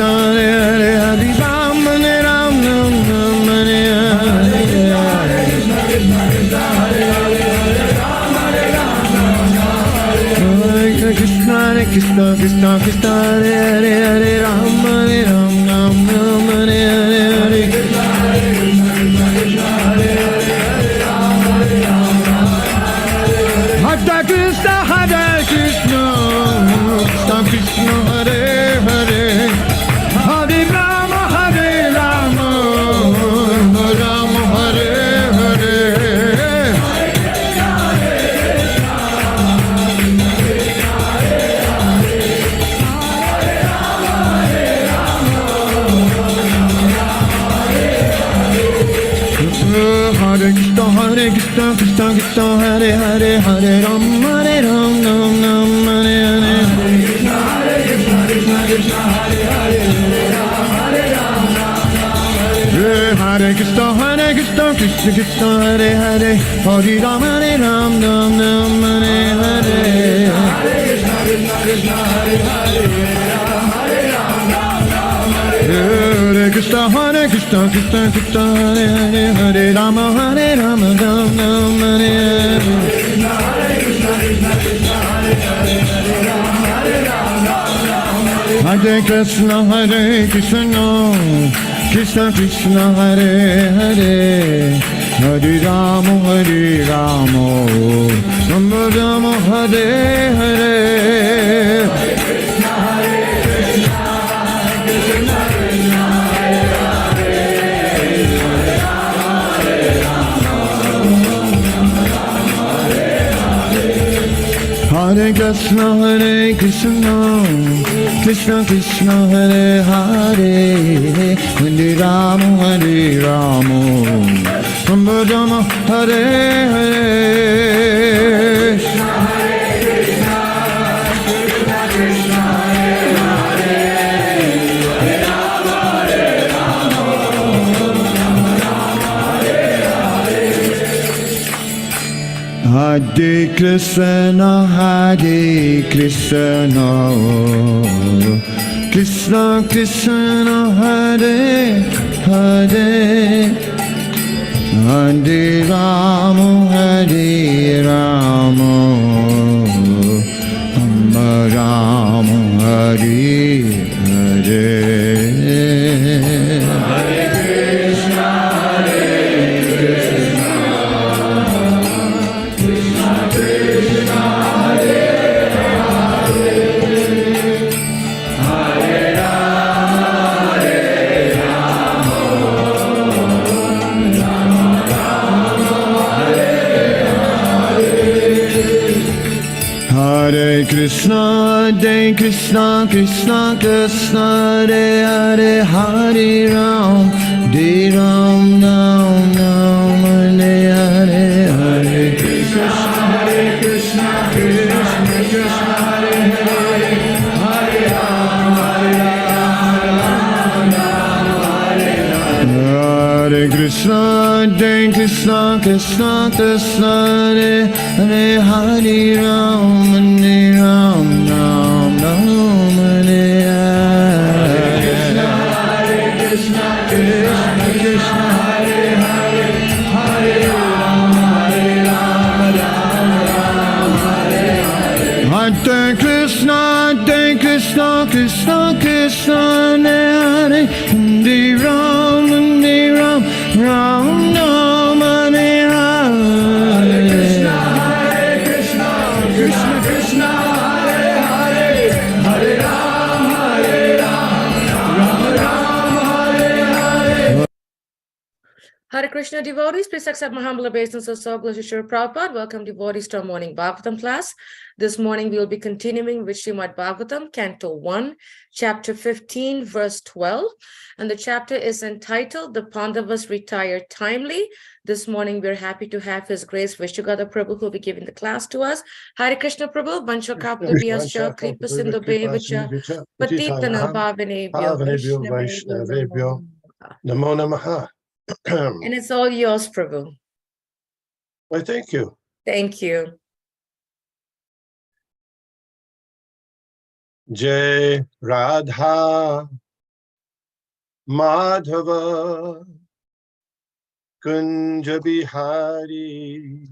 Krishna Hare Hare Hare Ram Hare Ram Ram Ram Hare Hare Krishna Hare Krishna Krishna Krishna Hare Hare Hare Ram Hare Ram Ram Ram Hare Hare Hare Krishna Hare Krishna Krishna Krishna Hare Hare Hare Rama Hare Rama Rama Hare Hare Hare Krishna Krishna Krishna Hare Hare Hare Ram Hare Ram Ram Ram Hare Hare Hare Krishna Krishna Krishna Hare Hare Hare Ram Hare Ram Ram Ram Hare Hare Hare Krishna Krishna Krishna Hare Hare Hare Rama Hare Rama Ram Ram Hare Hare Hare Krishna Krishna Krishna Hare Hare Hare Rama Rama Rama Hare Hare Hare Krishna Krishna Krishna Hare Hare Hare Rama Rama Rama Hare Hare Hare Krishna Krishna Krishna Hare Hare Hare Rama Rama Rama Hare Hare Hare Krishna Krishna Krishna Hare Hare Hare Ram Ram Ram Hare Hare Hare Krishna Krishna Hare Hare Hare Ram Hare Krishna Krishna Hare Hare Hare Ram Ram Hare Hare Krishna Krishna Hare Hare Hare Ram Hare Krishna Krishna Hare Hare Ram Ram Hare Hare Krishna Krishna Hare Hare Hare Ram Hare Hare Hare Krishna devotees, please accept my humble obeisances of Glorious Srila Prabhupada. Welcome devotees to our morning Bhagavatam class. This morning we will be continuing with Srimad Bhagavatam, Canto 1, Chapter 15, Verse 12. And the chapter is entitled, The Pandavas Retire Timely. This morning we're happy to have His Grace Vishnugada Prabhu who will be giving the class to us. Hare Krishna Prabhu, Vancha Kapabhyascha, Kripa Sindhu Bevacha, Patitana Bhavanebhyo, Vaishnavebhyo, Namo Namaha. And it's all yours, Prabhu. Well, thank you. Thank you. Jai Radha Madhava Kunja Bihari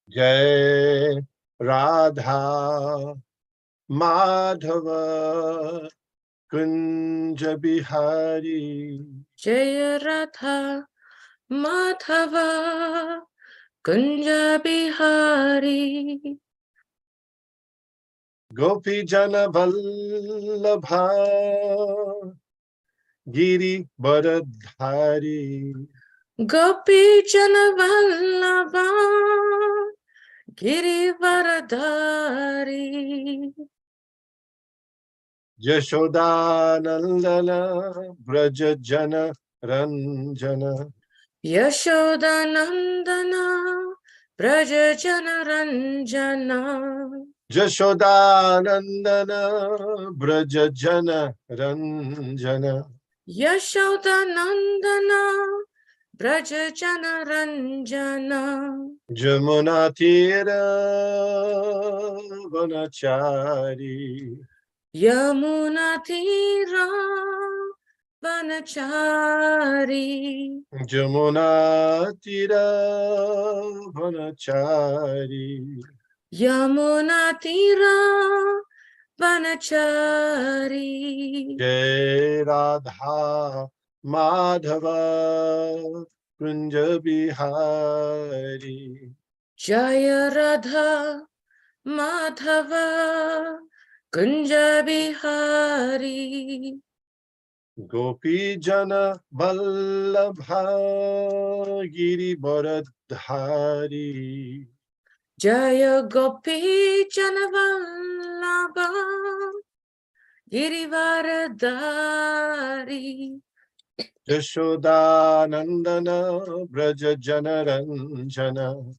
Jai Radha Madhava Kunja Bihari Jaya Radha Madhava Kunja Bihari Gopi Jana Vallabha Giri Baradhari Gopi Jana Vallabha Girivaradhari Yashodanandana Braja Jana Ranjana Yashodanandana Braja Jana Ranjana Yashodanandana Braja Jana Ranjana Yashodanandana Braja Jana Ranjana Jamuna Tira Vanachari Yamuna Tira Vanachari Jamuna Tira Vanachari Yamuna Tira Vanachari Jai Radha Madhava Kunja Bihari Jaya Radha Madhava Kunja Bihari Gopi Jana Vallabha Giri Baradhari Jaya Gopi Janavallabha Girivaradhari Yashodanandana Braja Jana Ranjana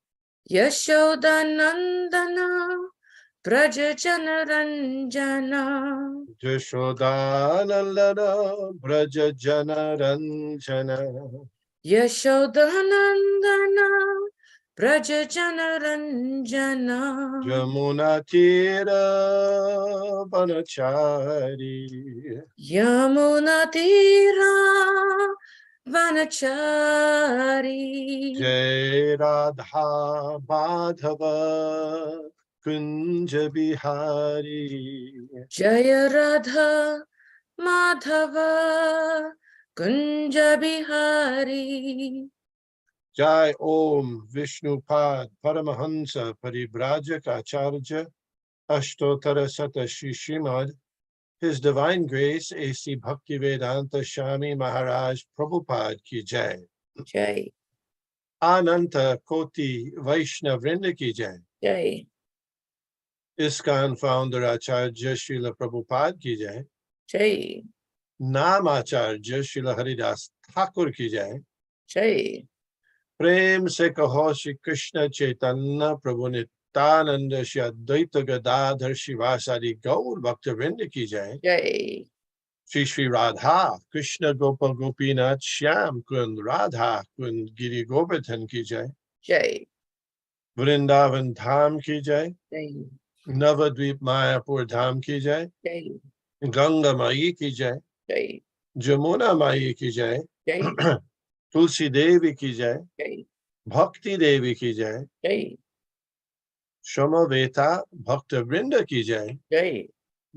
Yashodanandana Braja Jana Ranjana Yashodanandana Braja Jana Ranjana Yashodanandana Braja Jana Ranjana Jamuna Tira Vanachari Yamuna Tira Vanachari Jai Radha Madhava Kunja Bihari Jaya Radha Madhava Kunja Bihari Jai Om Vishnupad Paramahansa Paribrajak Acharya Ashtotara Sata Shishimad His Divine Grace A.C. Bhaktivedanta Swami Maharaj Prabhupada Ki Jai Jai Ananta Koti Vaishnav Vrinda Ki Jai Jai ISKCON founder Acharya Srila Prabhupada Ki Jai Jai Nam Acharya Srila Haridas Thakur Ki Jai Jai Prem Se Kaho Shri Krishna Chaitanya Prabhu Nityananda Shri Advaita Gadadhar Shivasadi Gaur Bhakta Vrinda Ki Jai Jai Shri Shri Radha Krishna Gopal Gopinath Shyam Kund Radha Kund Giri Govardhan Ki Jai Jai Vrindavan Dham Ki Jai Jai Navadvip Mayapur Dham Ki Jai Jai Ganga Mai Ki Jai Jai Jamuna Mai Ki Jai Jai Tulsi Devi Ki Jai Jai Bhakti Devi Ki Jai Jai Shamaveta Bhakta Vrinda Ki Jai Jai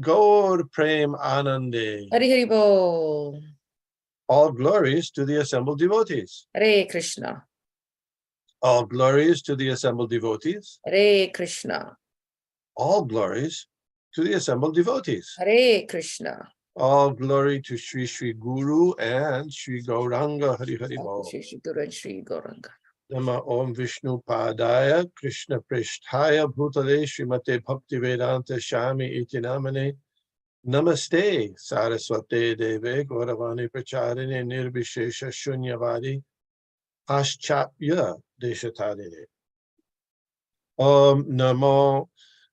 Gaur Prem Anande. Hari Hari Bol All glories to the assembled devotees. Hare Krishna All glories to the assembled devotees. Hare Krishna All glories to the assembled devotees. Hare Krishna All glory to Sri Sri Guru and Sri Gauranga Hari Hari Bol. Shri Shri Guru and Shri Gauranga Nama Om Vishnu Padaya Krishna Prishtaya Bhutale Srimate Bhakti Vedanta Shami Iti Namane Namaste Saraswate Deve Gauravani Pracharine Nirbishesha Shunyavadi Paschapya Deshatadine Om Namo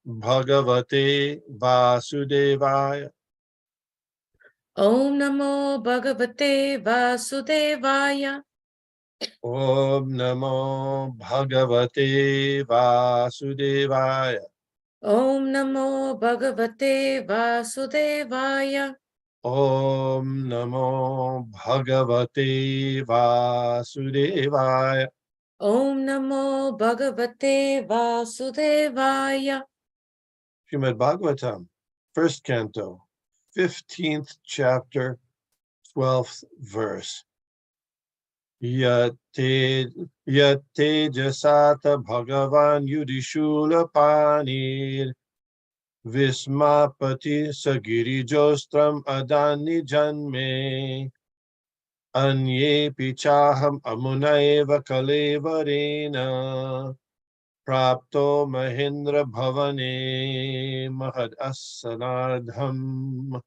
Bhagavate Vasudevaya Om Namo Bhagavate Vasudevaya Om Namo Bhagavate Vasudevaya Om Namo Bhagavate Vasudevaya Om Namo Bhagavate Vasudevaya. Om Namo Bhagavate Vasudevaya. Srimad Bhagavatam, first canto, 15th chapter, 12th verse. Yate jasata Bhagavan Yudhishula Panir Vismapati Sagirijostram Adani Janme Anye Pichaham Amunaeva Kalevarena Prapto Mahindra Bhavane Mahad Asanardham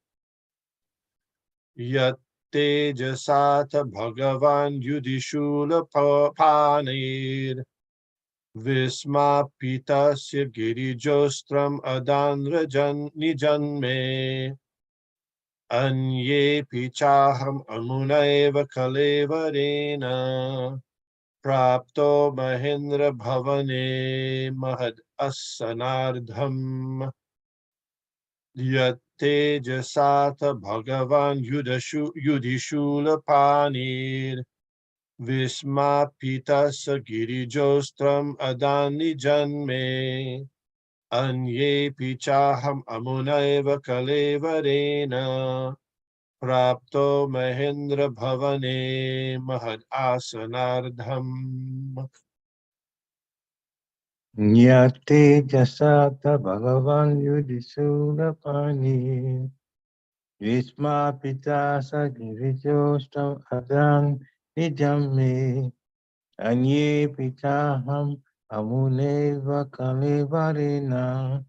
Yat Tejasata Bhagavan Yudhishula Panir Vismapitasya Girijostram Adanrajan Nijanme Anye Pichaham Amunaeva Kalevarena Prapto Mahindra Bhavane Mahad Asanardham Yate Jasata Bhagavan Yudhishula Panir Vismapita Sagirijostram Adani Janme Anye Pichaham Amunaeva Kalevarena Prapto Mahindra Bhavane Mahad Asanardham. Nyate jasata Bhagavan Yudhisula Pani Visma Pitasa Girijostam Adan Nijame Anye Pitaham Amuneva Kalevarena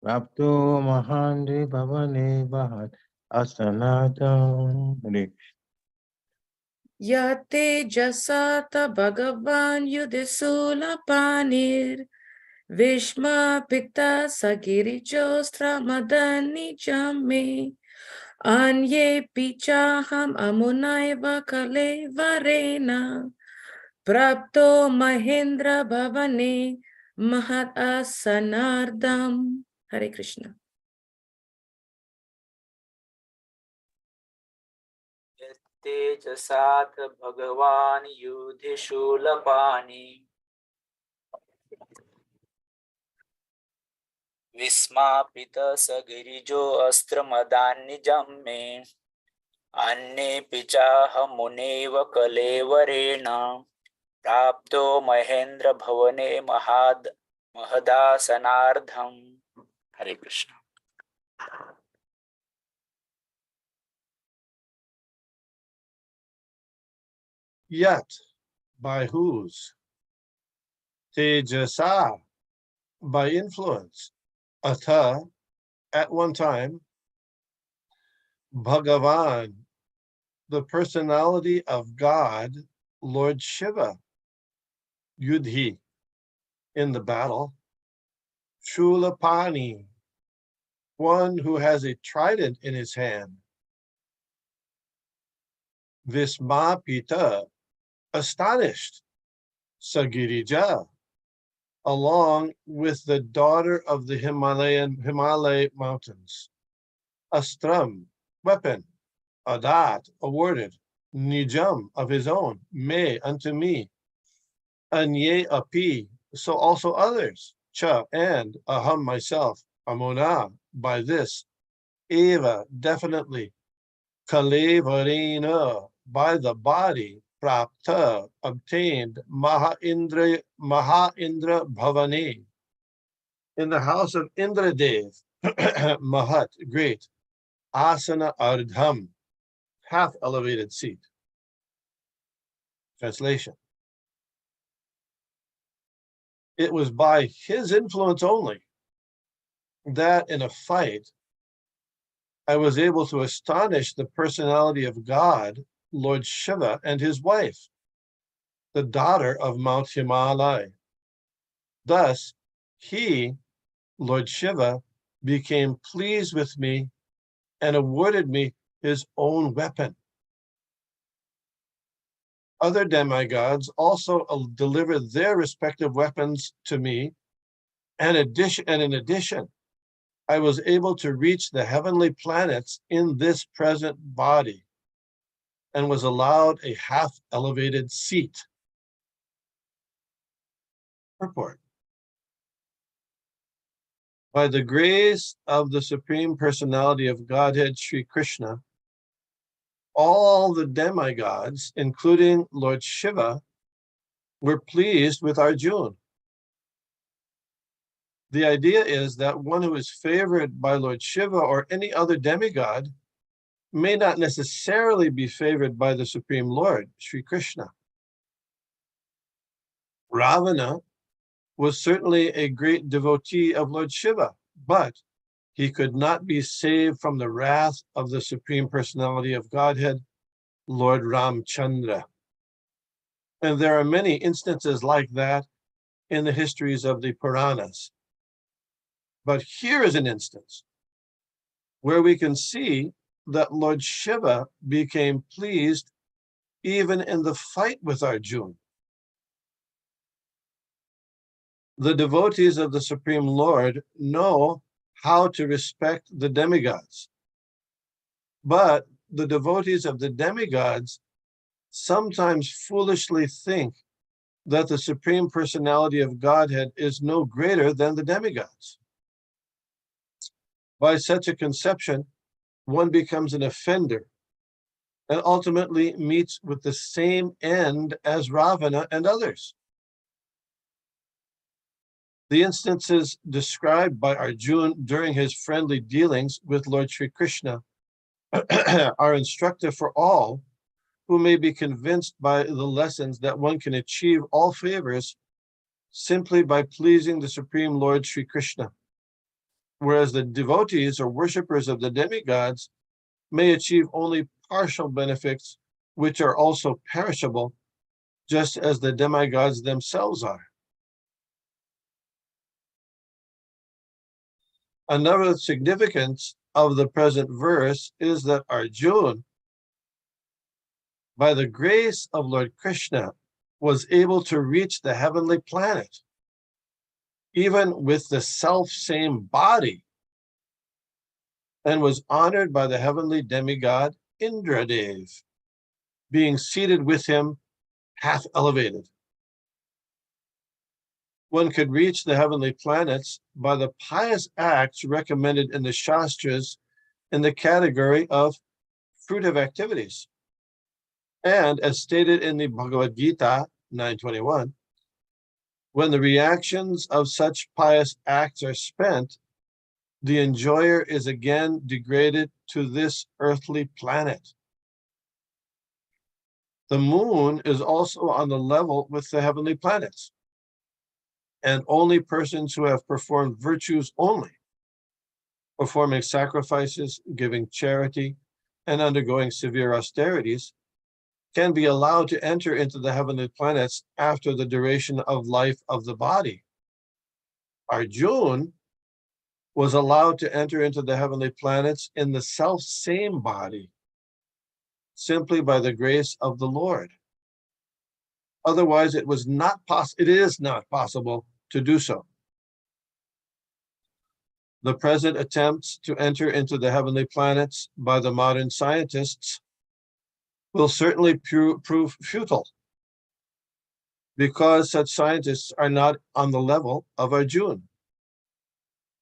Rapto Mahande Bhavane Bahat Asanatam. Yate Jasata Bhagavan Yudhisula Panir Vishma Pitta Sagirichostra Madani Jame Anye Pichaham Amunaiva Kalevarena Prapto Mahindra Bhavane Mahat Asanardam. Hare Krishna. तेजसाथ भगवान युधिशूलपाणि विस्मापित सगिरिजो अस्त्रमदान्निजम्मे अन्ये पिचाहमुनेव कलेवरेण प्राप्तो महेन्द्र भवने महदासनार्धम्. हरे Krishna. Yet, by whose? Tejasa, by influence. Atha, at one time. Bhagavan, the personality of God, Lord Shiva. Yudhi, in the battle. Shulapani, one who has a trident in his hand. Vismapita, astonished. Sagirija, along with the daughter of the Himalaya mountains. Astram, weapon. Adat, awarded. Nijam, of his own. Me, unto me. Anye api, so also others. Cha, and. Aham, myself. Amuna, by this. Eva, definitely. Kalevarena, by the body. Prapta, obtained. Maha Indra Bhavane, in the house of Indradev. Mahat, great. Asana Ardham, half elevated seat. Translation. It was by his influence only that in a fight I was able to astonish the personality of God, Lord Shiva, and his wife, the daughter of Mount Himalaya. Thus, he, Lord Shiva, became pleased with me and awarded me his own weapon. Other demigods also delivered their respective weapons to me, and in addition, I was able to reach the heavenly planets in this present body and was allowed a half-elevated seat. Purport. By the grace of the Supreme Personality of Godhead, Sri Krishna, all the demigods, including Lord Shiva, were pleased with Arjuna. The idea is that one who is favored by Lord Shiva or any other demigod may not necessarily be favored by the Supreme Lord, Sri Krishna. Ravana was certainly a great devotee of Lord Shiva, but he could not be saved from the wrath of the Supreme Personality of Godhead, Lord Ramchandra. And there are many instances like that in the histories of the Puranas. But here is an instance where we can see that Lord Shiva became pleased even in the fight with Arjuna. The devotees of the Supreme Lord know how to respect the demigods. But the devotees of the demigods sometimes foolishly think that the Supreme Personality of Godhead is no greater than the demigods. By such a conception, one becomes an offender and ultimately meets with the same end as Ravana and others. The instances described by Arjuna during his friendly dealings with Lord Sri Krishna are instructive for all who may be convinced by the lessons that one can achieve all favors simply by pleasing the Supreme Lord Sri Krishna, whereas the devotees or worshippers of the demigods may achieve only partial benefits, which are also perishable, just as the demigods themselves are. Another significance of the present verse is that Arjuna, by the grace of Lord Krishna, was able to reach the heavenly planet, even with the self-same body, and was honored by the heavenly demigod Indradev, being seated with him half elevated. One could reach the heavenly planets by the pious acts recommended in the Shastras in the category of fruitive activities. And as stated in the Bhagavad Gita 9:21, when the reactions of such pious acts are spent, the enjoyer is again degraded to this earthly planet. The moon is also on the level with the heavenly planets, and only persons who have performed virtues only, performing sacrifices, giving charity, and undergoing severe austerities, can be allowed to enter into the heavenly planets after the duration of life of the body. Arjuna was allowed to enter into the heavenly planets in the self-same body, simply by the grace of the Lord. Otherwise, it is not possible to do so. The present attempts to enter into the heavenly planets by the modern scientists will certainly prove futile, because such scientists are not on the level of Arjuna.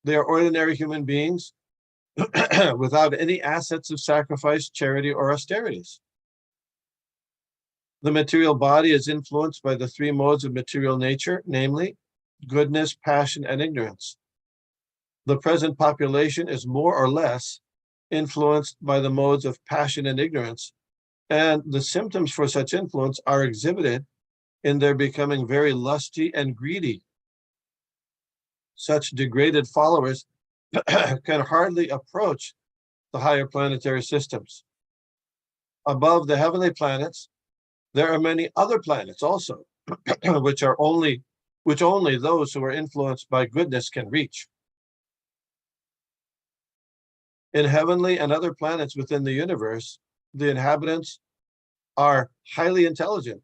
They are ordinary human beings without any assets of sacrifice, charity, or austerities. The material body is influenced by the three modes of material nature, namely goodness, passion, and ignorance. The present population is more or less influenced by the modes of passion and ignorance, and the symptoms for such influence are exhibited in their becoming very lusty and greedy. Such degraded followers can hardly approach the higher planetary systems. Above the heavenly planets, there are many other planets also, which only those who are influenced by goodness can reach. In heavenly and other planets within the universe, the inhabitants are highly intelligent,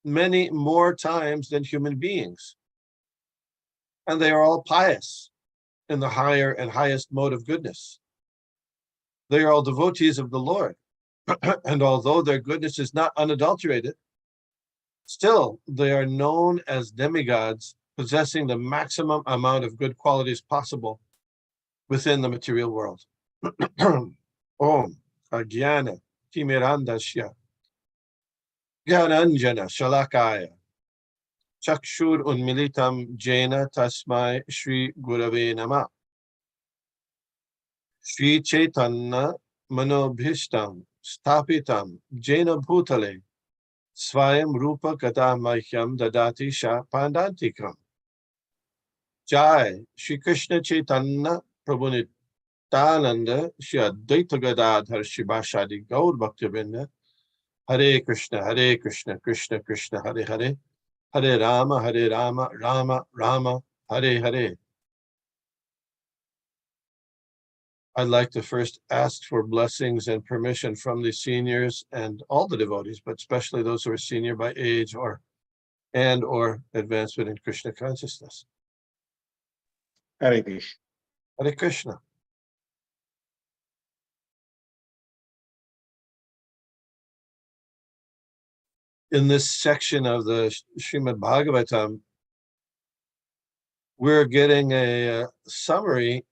many more times than human beings. And they are all pious, in the higher and highest mode of goodness. They are all devotees of the Lord. And although their goodness is not unadulterated, still they are known as demigods, possessing the maximum amount of good qualities possible within the material world. Om Agyana Timirandasya Gyananjana Shalakaya Chakshur Unmilitam Jena Tasmai Shri Gurave Nama Shri Chaitanya Manobhishtam Stapitam Jena Bhutale Swayam Rupa Kata Mahyam Dadati Sha Pandantikam. Jai Shri Krishna Chaitanya Prabhu Nityananda Shri Advaita Gadadhar Shivashadi Gaur Bhaktivinoda Hare Krishna Krishna Krishna Hare Hare Hare Rama Rama Rama Hare Hare. I'd like to first ask for blessings and permission from the seniors and all the devotees, but especially those who are senior by age or advancement in Krishna consciousness. Hare Krishna. Hare Krishna. In this section of the Srimad Bhagavatam, we're getting a summary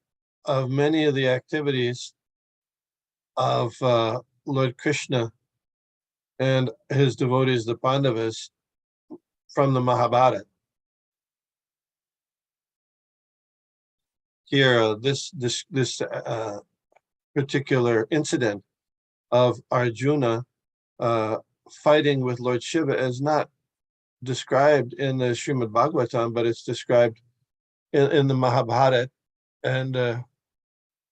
of many of the activities of Lord Krishna and his devotees, the Pandavas, from the Mahabharata. Here, this particular incident of Arjuna fighting with Lord Shiva is not described in the Srimad Bhagavatam, but it's described in the Mahabharata, and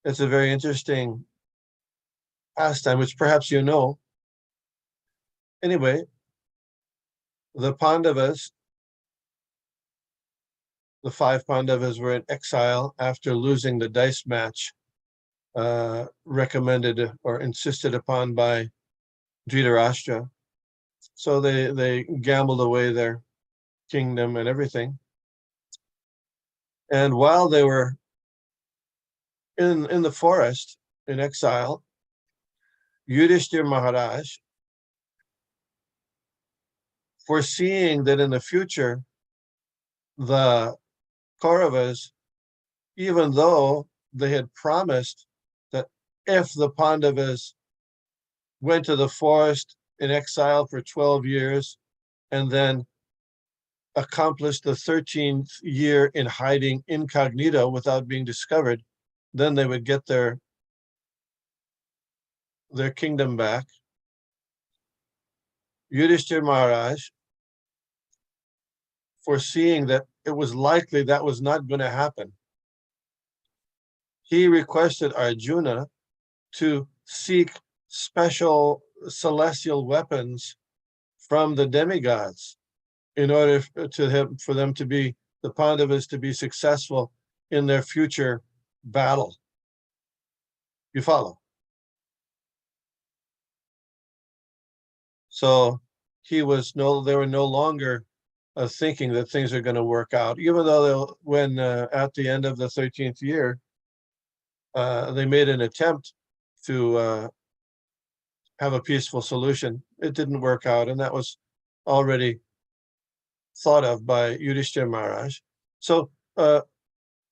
it's a very interesting pastime, which perhaps you know. Anyway, the Pandavas, the 5 Pandavas, were in exile after losing the dice match recommended or insisted upon by Dhritarashtra. So they gambled away their kingdom and everything. And while they were in the forest in exile, Yudhishthira Maharaj, foreseeing that in the future the Kauravas, even though they had promised that if the Pandavas went to the forest in exile for 12 years and then accomplished the 13th year in hiding incognito without being discovered, then they would get their kingdom back. Yudhishthira Maharaj, foreseeing that it was likely that was not going to happen, he requested Arjuna to seek special celestial weapons from the demigods in order for them to be, the Pandavas, to be successful in their future battle. You follow? So they were no longer thinking that things are going to work out, even though when at the end of the 13th year, they made an attempt to have a peaceful solution. It didn't work out, and that was already thought of by Yudhishthira Maharaj. So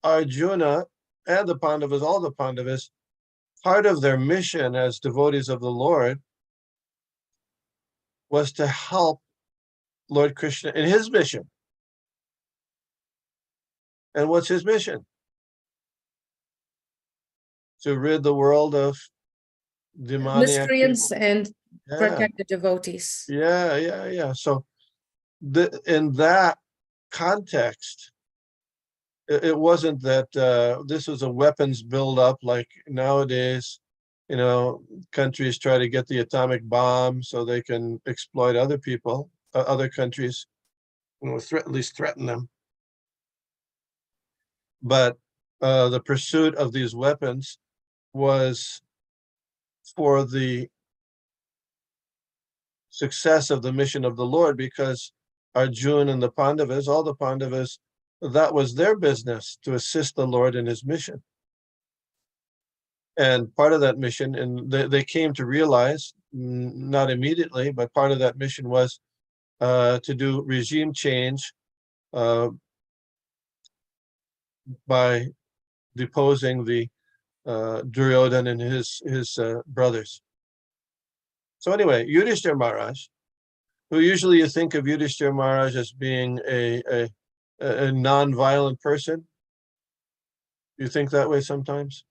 Arjuna and the Pandavas, all the Pandavas, part of their mission as devotees of the Lord was to help Lord Krishna in his mission. And what's his mission? To rid the world of demoniac Miscreants people. and Yeah. protect the devotees. Yeah. So in that context, it wasn't that this was a weapons buildup like nowadays. Countries try to get the atomic bomb so they can exploit other people, other countries, at least threaten them. But the pursuit of these weapons was for the success of the mission of the Lord, because Arjuna and the Pandavas, all the Pandavas, that was their business to assist the Lord in his mission. And part of that mission, and they came to realize, not immediately, but part of that mission was to do regime change by deposing the Duryodhana and his brothers. So anyway, Yudhishthira Maharaj, who usually you think of Yudhishthira Maharaj as being a non-violent person. You think that way sometimes?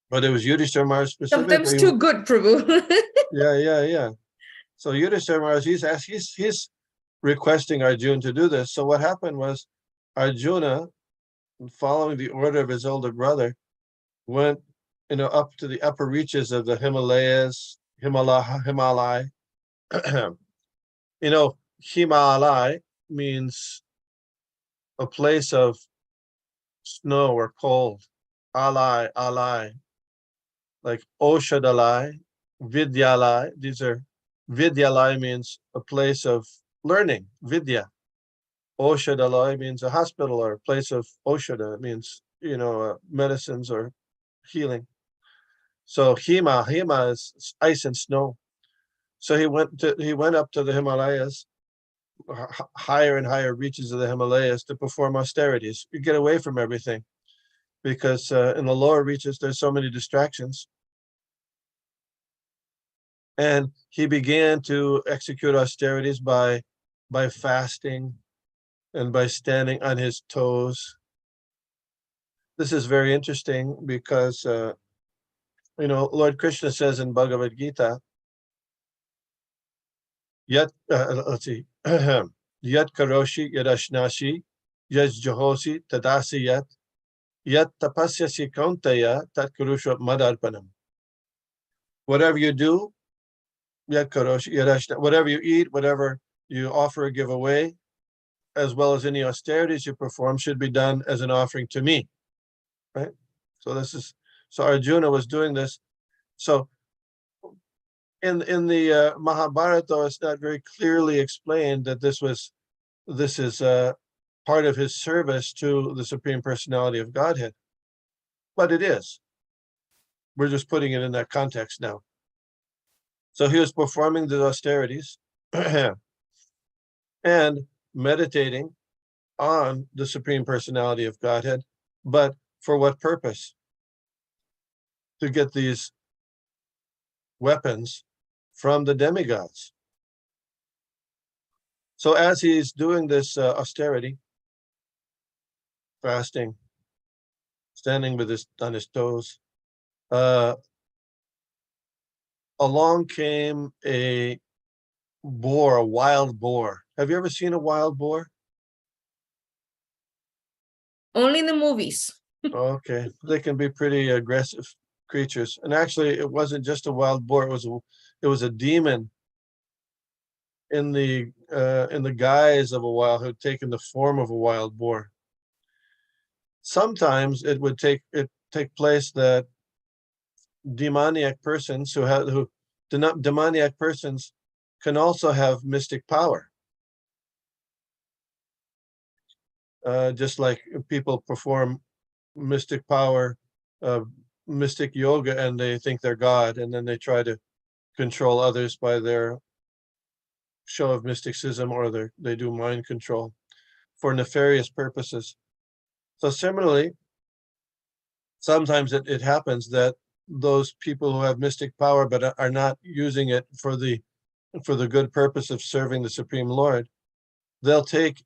But it was Yudhishthira Maharaj specifically. Sometimes too good, Prabhu. Yeah. So Yudhishthira Maharaj, he's requesting Arjuna to do this. So what happened was Arjuna, following the order of his older brother, went up to the upper reaches of the Himalayas, Himalaya. Himalaya means a place of snow or cold. Alai, like Oshadalai, Vidyalai. These are Vidyalai means a place of learning, Vidya. Oshadalai means a hospital or a place of Oshada. It means, medicines or healing. So Hima is ice and snow. So he went up to the Himalayas, higher and higher reaches of the Himalayas, to perform austerities. You get away from everything, because in the lower reaches there's so many distractions. And he began to execute austerities by fasting and by standing on his toes. This is very interesting because Lord Krishna says in Bhagavad Gita, Yat karoshi yadashnashi yajjahosi tadasi yat tapasyasi kaunteya tat kurusha madarpanam. Whatever you do, yat karoshi yadashna, whatever you eat, whatever you offer or give away, as well as any austerities you perform, should be done as an offering to me. Right? So Arjuna was doing this. So in the Mahabharata, it's not very clearly explained that this is part of his service to the Supreme Personality of Godhead, but it is. We're just putting it in that context now. So he was performing the austerities and meditating on the Supreme Personality of Godhead, but for what purpose? To get these weapons from the demigods. So as he's doing this austerity, fasting, standing on his toes, along came a wild boar. Have you ever seen a wild boar? Only in the movies. Okay, they can be pretty aggressive creatures. And actually, it wasn't just a wild boar. It was a demon in the guise of a wild, who had taken the form of a wild boar. Sometimes it would take place that demoniac persons demoniac persons can also have mystic power. Just like people perform mystic power, mystic yoga, and they think they're God, and then they try to control others by their show of mysticism, or they do mind control for nefarious purposes. So similarly, sometimes it happens that those people who have mystic power but are not using it for the good purpose of serving the Supreme Lord, they'll take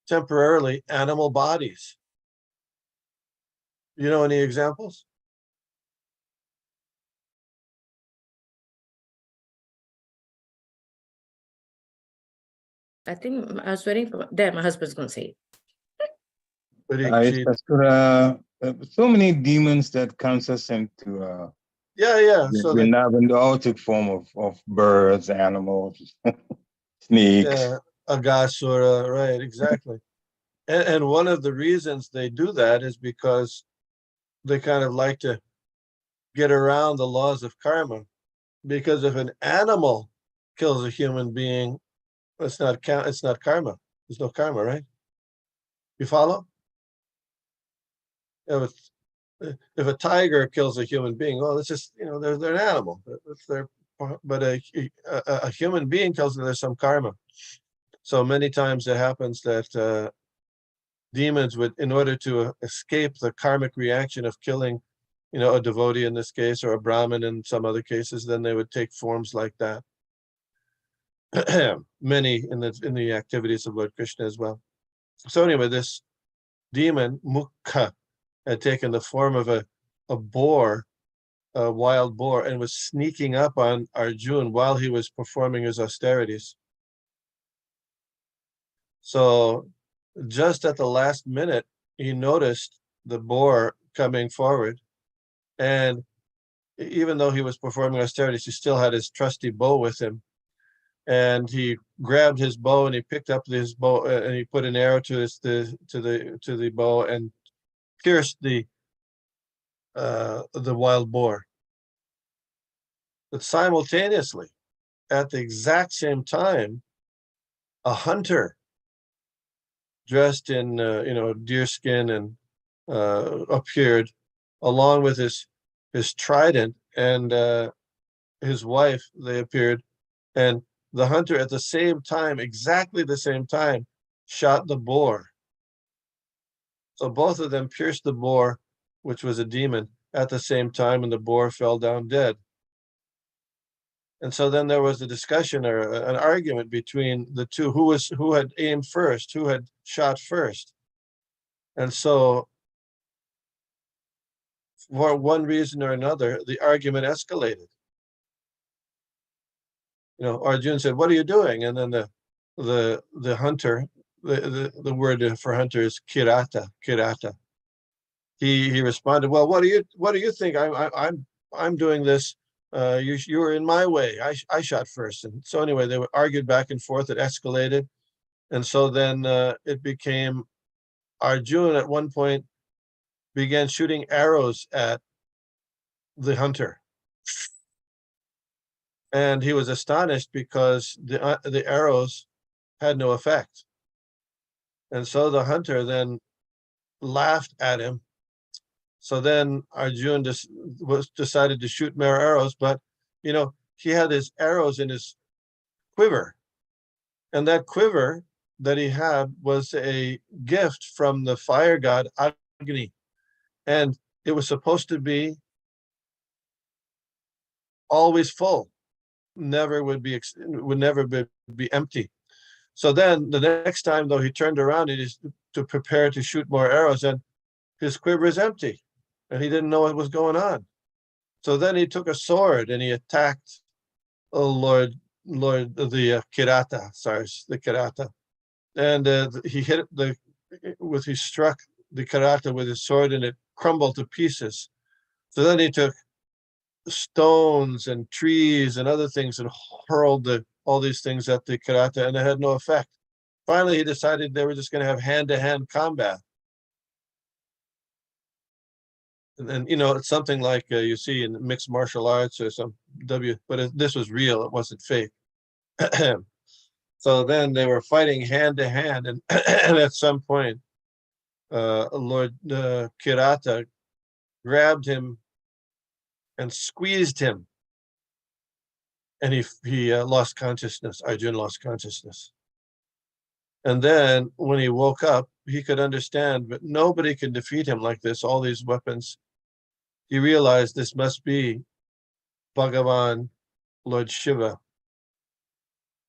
temporarily animal bodies. You know any examples? I think I was waiting for there. My husband's going to say it. So many demons that comes us into So they all took form of birds, animals, snakes. Agasura, right, exactly. And one of the reasons they do that is because they kind of like to get around the laws of karma. Because if an animal kills a human being, it's not karma. There's no karma, right? You follow? If a tiger kills a human being, well, it's just, they're an animal. But a human being kills them, there's some karma. So many times it happens that demons would, in order to escape the karmic reaction of killing, a devotee in this case, or a Brahmin in some other cases, then they would take forms like that. Many in the activities of Lord Krishna as well. So anyway, this demon, Mukha, had taken the form of a boar, a wild boar, and was sneaking up on Arjuna while he was performing his austerities. So just at the last minute, he noticed the boar coming forward, and even though he was performing austerities, he still had his trusty bow with him. And he grabbed his bow and he picked up his bow and he put an arrow to the bow and pierced the wild boar. But simultaneously, at the exact same time, a hunter dressed in deer skin and appeared, along with his trident and his wife. They appeared, and the hunter at the same time, exactly the same time, shot the boar. So both of them pierced the boar, which was a demon, at the same time, and the boar fell down dead. And so then there was a discussion or an argument between the two, who had aimed first, who had shot first. And so for one reason or another, the argument escalated. Arjuna said, "What are you doing?" And then the hunter, the word for hunter is kirata. He responded, "Well, what do you think? I'm doing this. You were in my way. I shot first." And so anyway, they argued back and forth. It escalated, and so then it became Arjuna at one point began shooting arrows at the hunter, and he was astonished because the arrows had no effect. And so the hunter then laughed at him. So then Arjuna decided to shoot more arrows, but he had his arrows in his quiver, and that quiver that he had was a gift from the fire god Agni, and it was supposed to be always full, would never be empty. So then the next time, though, he turned around to prepare to shoot more arrows, and his quiver is empty, and he didn't know what was going on. So then he took a sword and he attacked Lord the Kirata, and he struck the Kirata with his sword, and it crumbled to pieces. So then he took stones and trees and other things and hurled all these things at the Kirata, and it had no effect. Finally, he decided they were just going to have hand-to-hand combat. And then, it's something like you see in mixed martial arts or but this was real, it wasn't fake. So then they were fighting hand-to-hand, and at some point, Lord Kirata grabbed him and squeezed him, and he lost consciousness. Arjuna lost consciousness. And then when he woke up, he could understand, but nobody can defeat him like this, all these weapons. He realized this must be Bhagavan, Lord Shiva.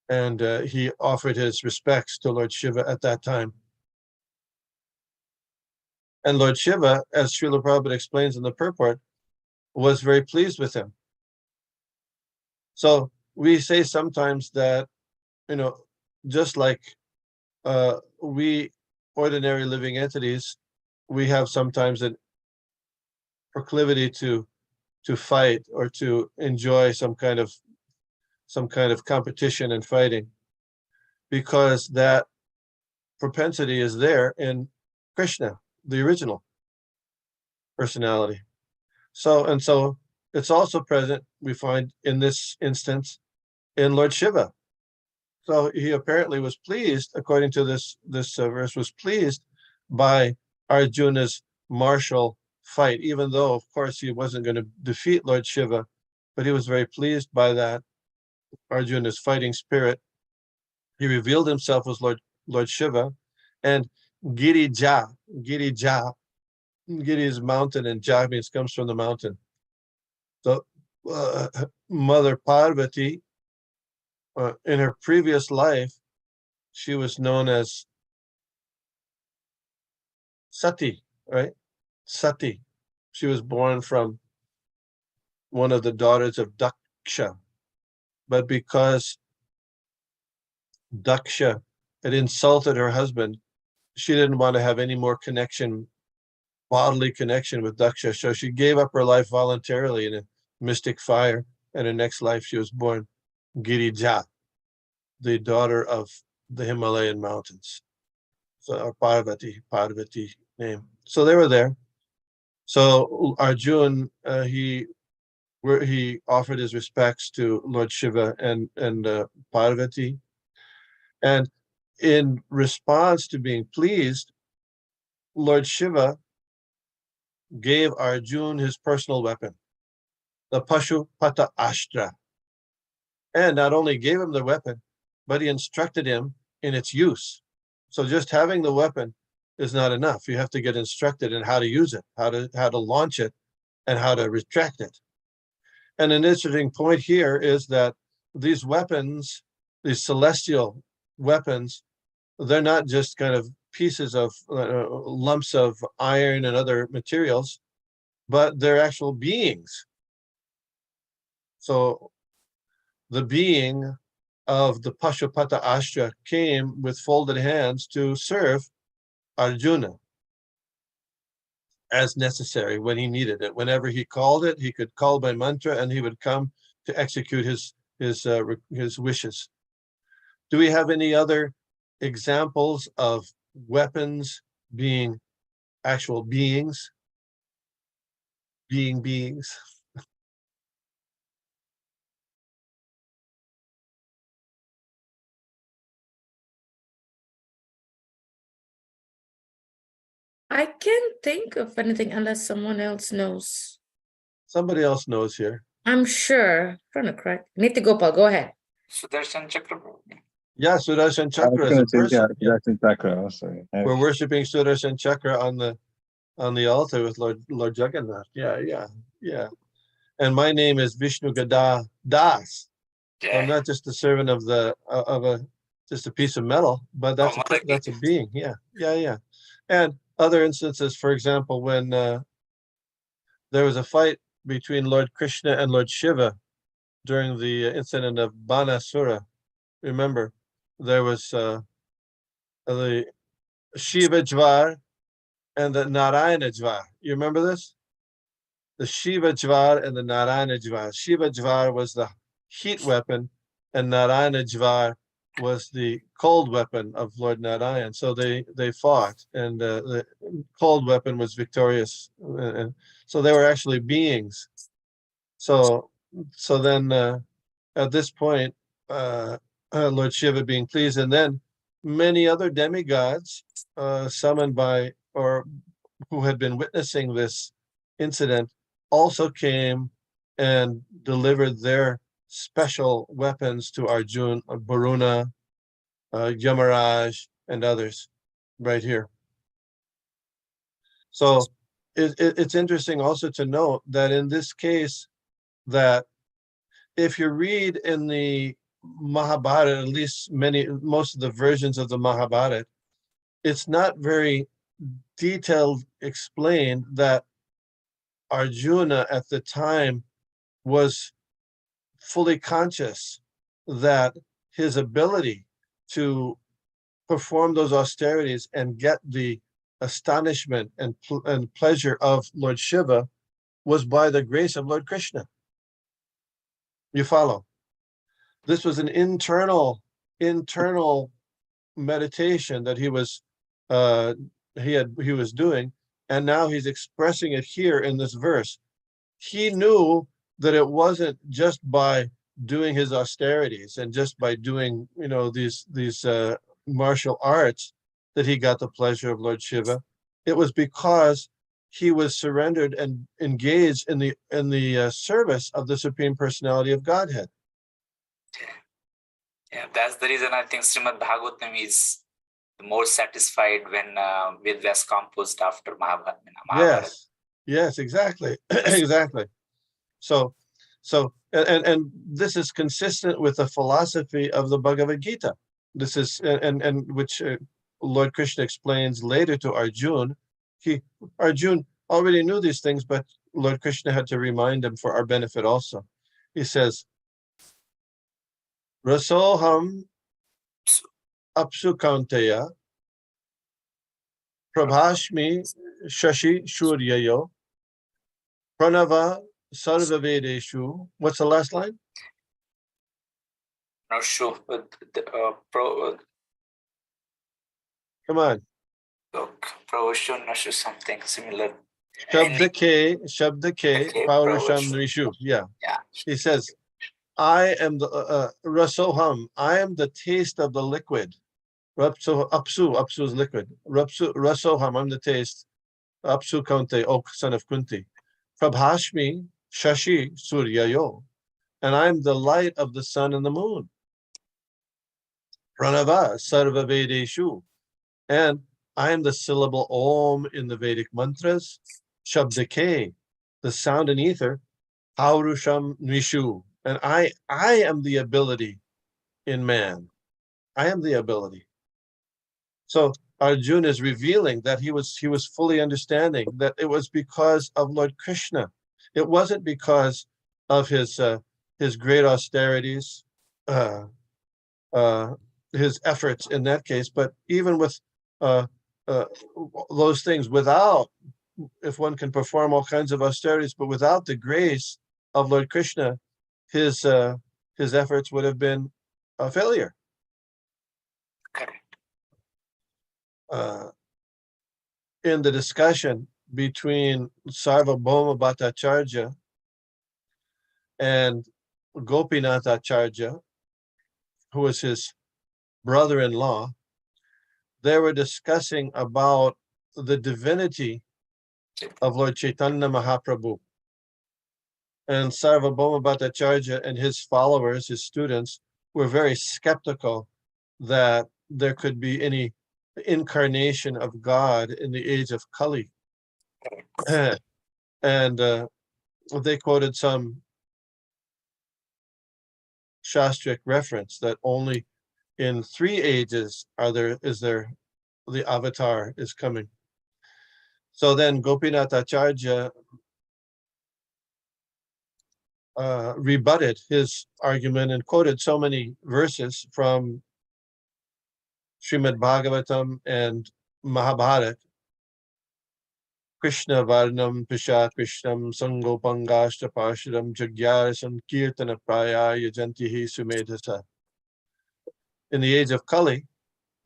And he offered his respects to Lord Shiva at that time. And Lord Shiva, as Srila Prabhupada explains in the purport, was very pleased with him. So we say sometimes that, just like we ordinary living entities, we have sometimes a proclivity to fight or to enjoy some kind of competition and fighting, because that propensity is there in Krishna, the original personality. So it's also present, we find in this instance, in Lord Shiva. So he apparently was pleased, according to this verse, was pleased by Arjuna's martial fight, even though, of course, he wasn't going to defeat Lord Shiva, but he was very pleased by that, Arjuna's fighting spirit. He revealed himself as Lord Shiva, and Girija, Giri is mountain, and Ja means comes from the mountain. So Mother Parvati, in her previous life, she was known as Sati, right? Sati. She was born from one of the daughters of Daksha. But because Daksha had insulted her husband, she didn't want to have any more connection, bodily connection with Daksha. So she gave up her life voluntarily in a mystic fire. And in next life, she was born Girija, the daughter of the Himalayan mountains. So Parvati name. So they were there. So Arjun, he offered his respects to Lord Shiva and Parvati. And in response to being pleased, Lord Shiva gave Arjun his personal weapon, the Pashupata Astra. And not only gave him the weapon, but he instructed him in its use. So just having the weapon is not enough. You have to get instructed in how to use it, how to launch it, and how to retract it. And an interesting point here is that these weapons, these celestial weapons, they're not just kind of pieces of lumps of iron and other materials, but they're actual beings. So the being of the Pashupata Astra came with folded hands to serve Arjuna as necessary when he needed it. Whenever he called it, he could call by mantra and he would come to execute his wishes. Do we have any other examples of weapons being actual beings? Beings. I can't think of anything unless someone else knows. Somebody else knows here. I'm sure. Trying to correct. Nitya Gopal, go ahead. Sudarshan Chakra. Yeah, Sudarshan I Chakra was is a gonna say, person. yeah, that's in Chakra also. Yeah. We're worshiping Sudarshan Chakra on the altar with Lord Jagannath. Yeah. And my name is Vishnu Gada Das. So I'm not just a servant of just a piece of metal, but that's a being. Yeah. And other instances, for example, when there was a fight between Lord Krishna and Lord Shiva during the incident of Banasura. Remember, there was the Shiva Jvar and the Narayana Jvar. You remember this? The Shiva Jvar and the Narayana Jvar. Shiva Jvar was the heat weapon, and Narayana Jvar was the cold weapon of Lord Narayan. So they fought, and the cold weapon was victorious. And so they were actually beings. So then at this point, Lord Shiva being pleased, and then many other demigods summoned by or who had been witnessing this incident also came and delivered their special weapons to Arjun, Varuna, Yamaraj, and others right here. So it's interesting also to note that in this case, that if you read in the Mahabharata, at least most of the versions of the Mahabharata, it's not very detailed explained that Arjuna at the time was fully conscious that his ability to perform those austerities and get the astonishment and pleasure of Lord Shiva was by the grace of Lord Krishna. You follow? This was an internal meditation that he was doing, and now he's expressing it here in this verse. He knew that it wasn't just by doing his austerities and just by doing these martial arts that he got the pleasure of Lord Shiva. It was because he was surrendered and engaged in the service of the Supreme Personality of Godhead. Yeah, that's the reason I think Srimad Bhagavatam is more satisfied when Ved was composed after Mahabharata. Yes, exactly. Exactly. So and this is consistent with the philosophy of the Bhagavad Gita. This is and which Lord Krishna explains later to Arjuna. Arjuna already knew these things, but Lord Krishna had to remind him for our benefit also. He says, Rasoham apsu kaunteya prabhashmi shashi shuryayo pranava sarvavedeshu. What's the last line? Not sure. Come on. Provoshun or something similar. Shabdake Paurusham Nishu. Yeah. He says, I am the Rasoham. I am the taste of the liquid. Apsu is liquid. Rasoham, I'm the taste. Apsu Kaunte, O son of Kunti. Prabhashmi Shashi Suryayo. And I'm the light of the sun and the moon. Pranava Sarva Vedeshu. And I am the syllable Om in the Vedic mantras. Shabdake, the sound and ether. Paurusham Nishu. And I am the ability in man. I am the ability. So Arjuna is revealing that he was fully understanding that it was because of Lord Krishna. It wasn't because of his great austerities, his efforts in that case, but even with those things, without, if one can perform all kinds of austerities, but without the grace of Lord Krishna, his efforts would have been a failure. Correct. In the discussion between Sarvabhauma Bhattacharya and Gopinath Acharya, who was his brother-in-law, they were discussing about the divinity of Lord Chaitanya Mahaprabhu. And Sarvabhauma Bhattacharya and his followers, his students, were very skeptical that there could be any incarnation of God in the age of Kali. And they quoted some Shastric reference that only in 3 ages is there the avatar is coming. So then Gopinath Acharya rebutted his argument and quoted so many verses from Srimad Bhagavatam and Mahabharata. Krishna Varnam Pisha Krishnam Sangopangashta Parshadam Jagyarasam Kirtana Praya Yajantihi Sumedhasa. In the age of Kali,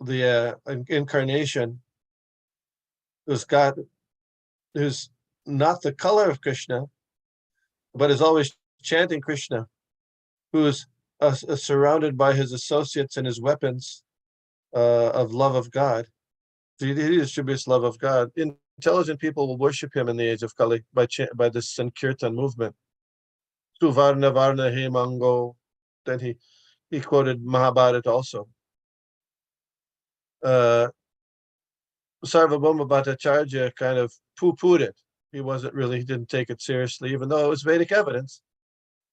the incarnation was God, who's not the color of Krishna, but is always chanting Krishna, who is surrounded by his associates and his weapons of love of God. He distributes love of God. Intelligent people will worship him in the age of Kali by this Sankirtan movement. Suvarna Varna He Mango. Then he quoted Mahabharata also. Sarvabhauma Bhattacharya kind of poo-pooed it. He didn't take it seriously, even though it was Vedic evidence.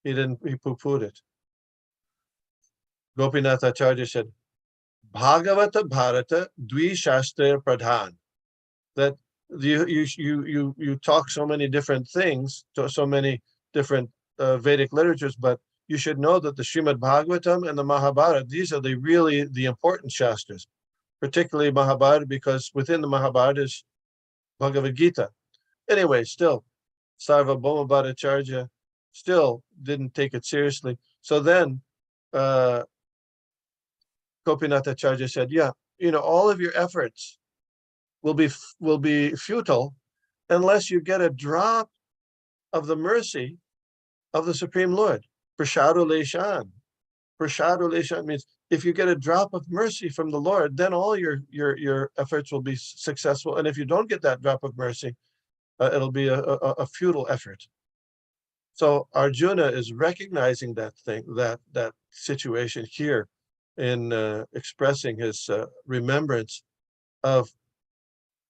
He poo-pooed it. Gopinath Acharya said, Bhagavata Bharata Dvi Shastra Pradhan. That you talk so many different things, so many different Vedic literatures, but you should know that the Srimad Bhagavatam and the Mahabharata, these are the important Shastras, particularly Mahabharata, because within the Mahabharata is Bhagavad Gita. Anyway, still, Sarvabhauma Bhattacharya still didn't take it seriously. So then Gopinath Acharya said, all of your efforts will be futile unless you get a drop of the mercy of the Supreme Lord. Prashadu Leshan. Prashadulesha means if you get a drop of mercy from the Lord, then all your efforts will be successful. And if you don't get that drop of mercy, it'll be a futile effort. So Arjuna is recognizing that thing, that situation here in expressing his remembrance of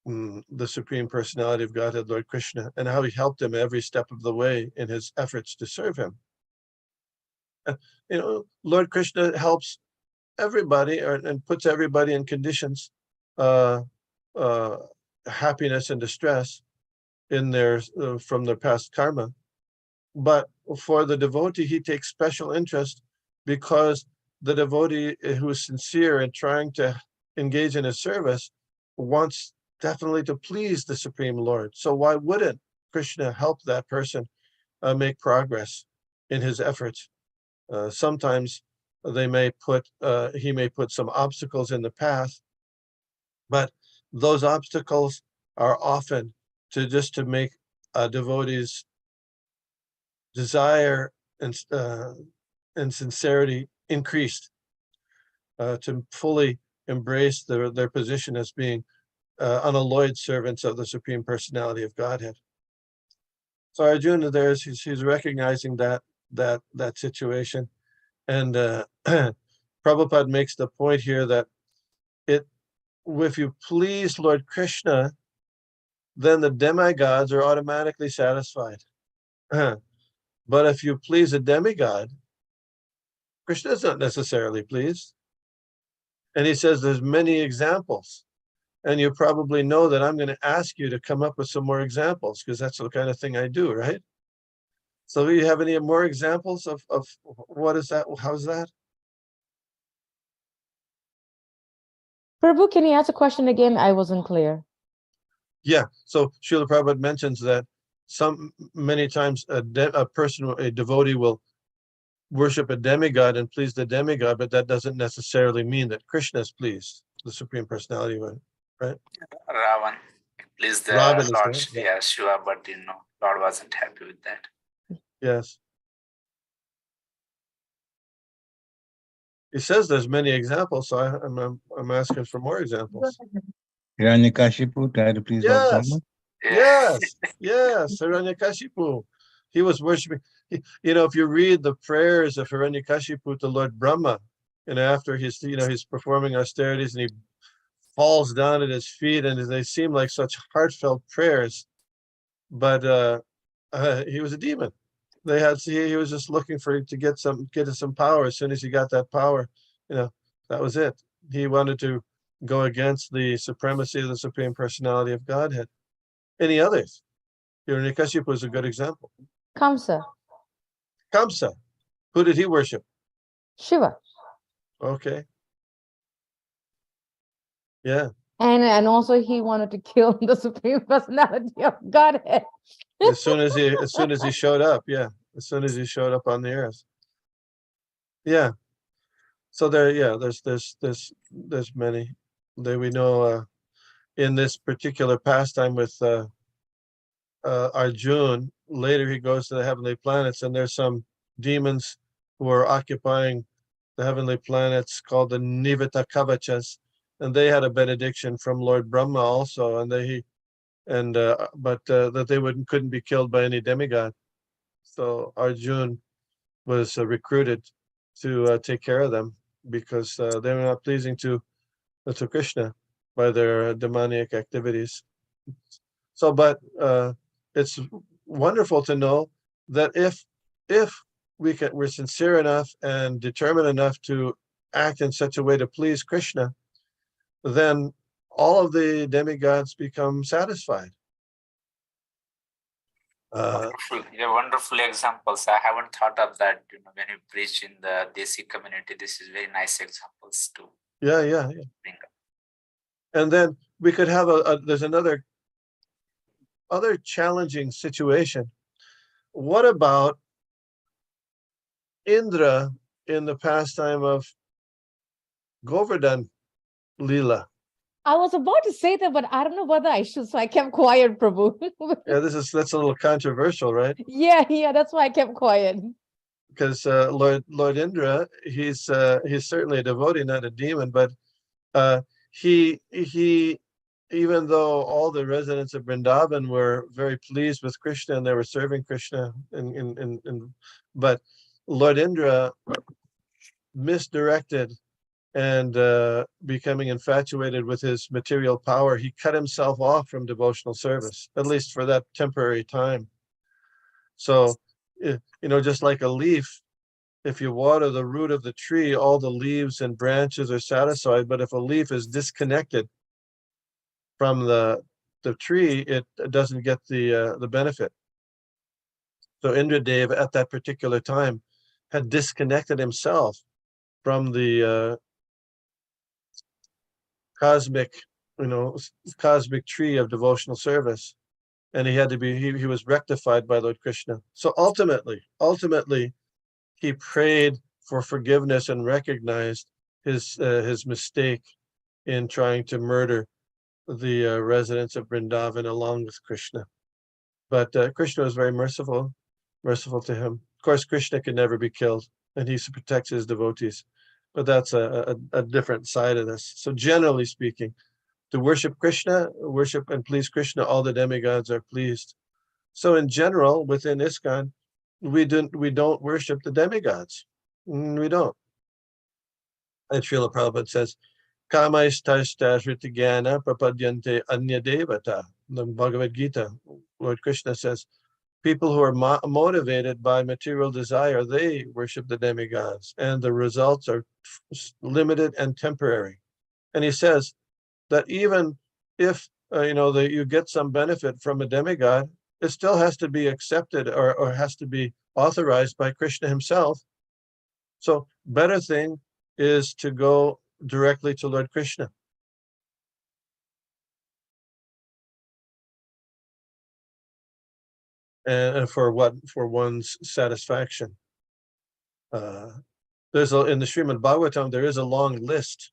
the Supreme Personality of Godhead, Lord Krishna, and how he helped him every step of the way in his efforts to serve him. Lord Krishna helps everybody and puts everybody in conditions, happiness and distress in their from their past karma. But for the devotee, he takes special interest because the devotee who is sincere in trying to engage in his service wants definitely to please the Supreme Lord. So why wouldn't Krishna help that person make progress in his efforts? Sometimes he may put some obstacles in the path, but those obstacles are often to make a devotee's desire and sincerity increased, to fully embrace their position as being unalloyed servants of the Supreme Personality of Godhead. So Arjuna there, he's recognizing that situation, and Prabhupada makes the point here that if you please Lord Krishna, then the demigods are automatically satisfied. But if you please a demigod, Krishna is not necessarily pleased. And he says there's many examples. And you probably know that I'm going to ask you to come up with some more examples, because that's the kind of thing I do, right? So do you have any more examples of what is that? How's that? Prabhu, can you ask a question again? I wasn't clear. Yeah. So Srila Prabhupada mentions that many times a devotee will worship a demigod and please the demigod, but that doesn't necessarily mean that Krishna is pleased, the Supreme Personality, right? Ravan, please the Ravan is Lord, there, yeah, Shiva, but Lord wasn't happy with that. Yes. He says there's many examples, so I'm asking for more examples. Hiranyakashipu, try to please Lord Brahma. Yes, Hiranyakashipu. He was worshiping. If you read the prayers of Hiranyakashipu to Lord Brahma, and after he's performing austerities and he falls down at his feet, and they seem like such heartfelt prayers, but he was a demon. He was just looking to get some power. As soon as he got that power, that was it. He wanted to go against the supremacy of the Supreme Personality of Godhead. Any others? Hiranyakashipu is a good example. Kamsa. Kamsa, who did he worship? Shiva. Okay. Yeah. And also he wanted to kill the Supreme Personality of Godhead. As soon as he showed up, as soon as he showed up on the earth. Yeah. So there's many. We know in this particular pastime with Arjuna, later he goes to the heavenly planets, and there's some demons who are occupying the heavenly planets called the Nivita Kavachas, and they had a benediction from Lord Brahma also, and that they couldn't be killed by any demigod. So Arjuna was recruited to take care of them, because they were not pleasing to Krishna by their demoniac activities. So, but it's wonderful to know that if we're sincere enough and determined enough to act in such a way to please Krishna, then all of the demigods become satisfied. Wonderful examples. I haven't thought of that. When you preach in the Desi community, this is very nice examples too. Yeah. And then we could have there's another challenging situation. What about Indra in the pastime of Govardhan Leela? I was about to say that, but I don't know whether I should, so I kept quiet, Prabhu. Yeah, that's a little controversial, right? Yeah, that's why I kept quiet. Lord Indra, he's certainly a devotee, not a demon, but he even though all the residents of Vrindavan were very pleased with Krishna and they were serving Krishna, but Lord Indra misdirected and becoming infatuated with his material power, he cut himself off from devotional service, at least for that temporary time. So, just like a leaf, if you water the root of the tree, all the leaves and branches are satisfied. But if a leaf is disconnected from the tree, it doesn't get the benefit. So Indradev at that particular time had disconnected himself from the cosmic tree of devotional service, and he had to be he was rectified by Lord Krishna. So ultimately he prayed for forgiveness and recognized his mistake in trying to murder the residents of Vrindavan along with Krishna. But Krishna was very merciful to him. Of course, Krishna can never be killed, and he protects his devotees. But that's a different side of this. So generally speaking, to worship Krishna, worship and please Krishna, all the demigods are pleased. So in general, within ISKCON, we don't worship the demigods. We don't. And Srila Prabhupada says, Kamaistastashritagyana prapadyante anya devata. The Bhagavad Gita, Lord Krishna says, people who are motivated by material desire, they worship the demigods, and the results are limited and temporary. And he says that even if you get some benefit from a demigod, it still has to be accepted or has to be authorized by Krishna himself. So better thing is to go directly to Lord Krishna. And for one's satisfaction. There's in the Srimad Bhagavatam, there is a long list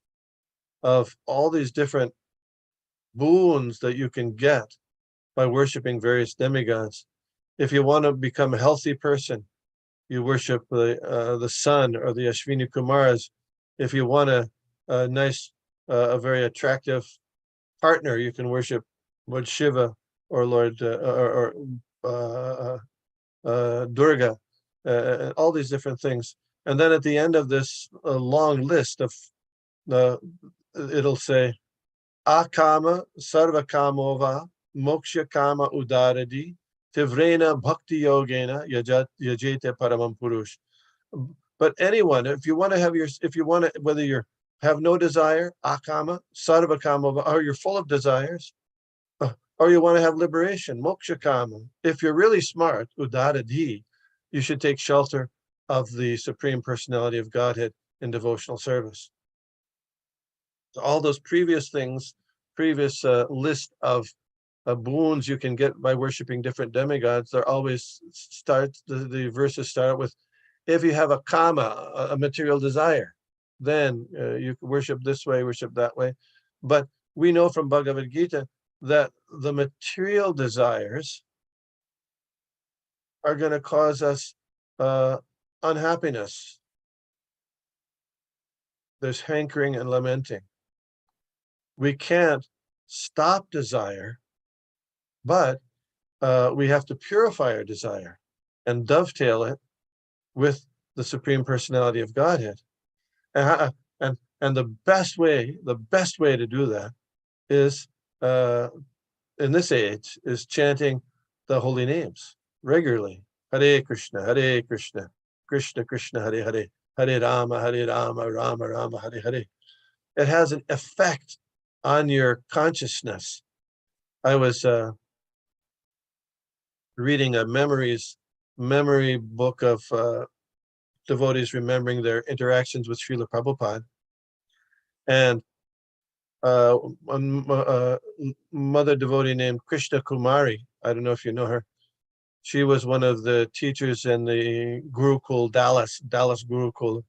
of all these different boons that you can get by worshiping various demigods. If you want to become a healthy person, you worship the sun or the Ashwini Kumars. If you want a nice, a very attractive partner, you can worship Lord Shiva or Lord Durga, all these different things. And then at the end of this long list of it'll say akama sarvakamova moksha kama udaradi tivrena bhakti yogena yajete paramam purush. But anyone, if you want to whether you have no desire, akama sarvakamova, or you're full of desires, or you want to have liberation, moksha kama. If you're really smart, udaradi, you should take shelter of the Supreme Personality of Godhead in devotional service. So all those previous list of boons you can get by worshiping different demigods, they're always the verses start with, if you have a kama, a material desire, then you can worship this way, worship that way. But we know from Bhagavad Gita that the material desires are going to cause us unhappiness. There's hankering and lamenting. We can't stop desire, but we have to purify our desire and dovetail it with the Supreme Personality of Godhead. And the best way to do that is in this age is chanting the holy names regularly. Hare Krishna, Krishna Krishna, Hare Hare, Hare Rama, Rama Rama, Hare Hare. It has an effect on your consciousness. I was reading a memory book of devotees remembering their interactions with Srila Prabhupada. And a mother devotee named Krishna Kumari, I don't know if you know her, she was one of the teachers in the Gurukul, Dallas Gurukul,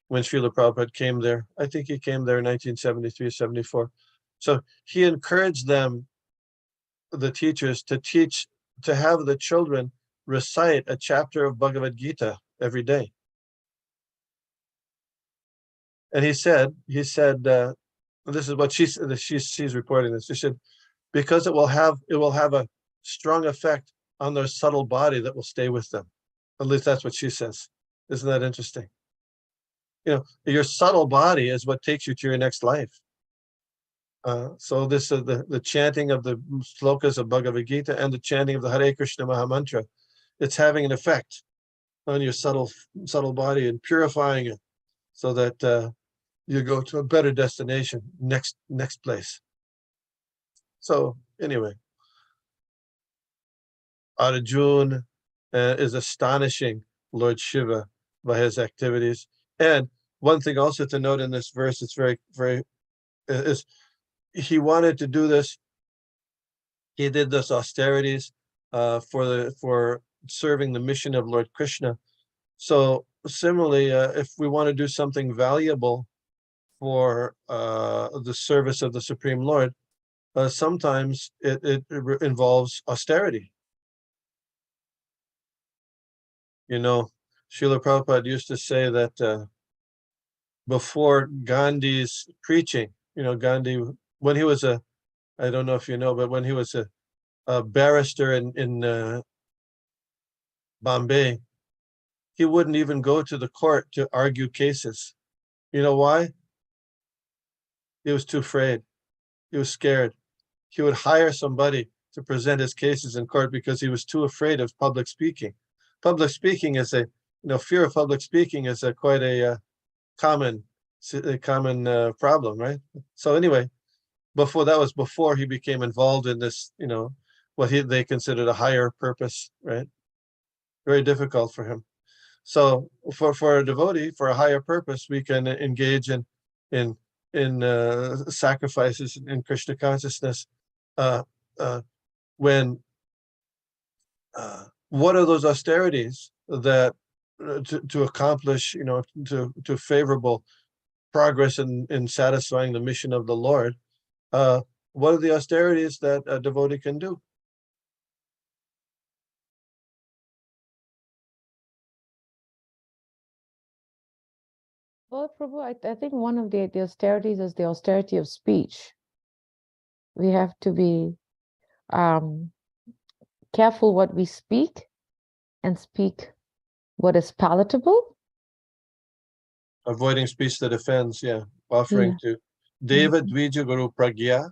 when Srila Prabhupada came there. I think he came there in 1973, 74. So he encouraged them, the teachers, to have the children recite a chapter of Bhagavad Gita every day. And he said, this is what she's reporting this. She said, because it will have a strong effect on their subtle body that will stay with them. At least that's what she says. Isn't that interesting? Your subtle body is what takes you to your next life. So this is the chanting of the slokas of Bhagavad Gita and the chanting of the Hare Krishna Mahamantra. It's having an effect on your subtle body and purifying it so that you go to a better destination, next place. So anyway, Arjuna is astonishing Lord Shiva by his activities. And one thing also to note in this verse, it's very, very, is he wanted to do this. He did this austerities for serving the mission of Lord Krishna. So similarly, if we want to do something valuable for the service of the Supreme Lord, sometimes it involves austerity. Srila Prabhupada used to say that before Gandhi's preaching, Gandhi, when he was I don't know if you know, but when he was a barrister in Bombay, he wouldn't even go to the court to argue cases. You know why? He was too afraid. He was scared. He would hire somebody to present his cases in court because he was too afraid of public speaking. Public speaking is fear of public speaking is quite a common problem, right? So anyway, before he became involved in this, what they considered a higher purpose, right? Very difficult for him. So for a devotee, for a higher purpose, we can engage in sacrifices in Krishna consciousness. When what are those austerities that to accomplish, to favorable progress in satisfying the mission of the Lord? What are the austerities that a devotee can do? Well, Prabhu, I think one of the austerities is the austerity of speech. We have to be careful what we speak and speak what is palatable. Avoiding speech that offends, offering to Deva Dvija Guru Pragya,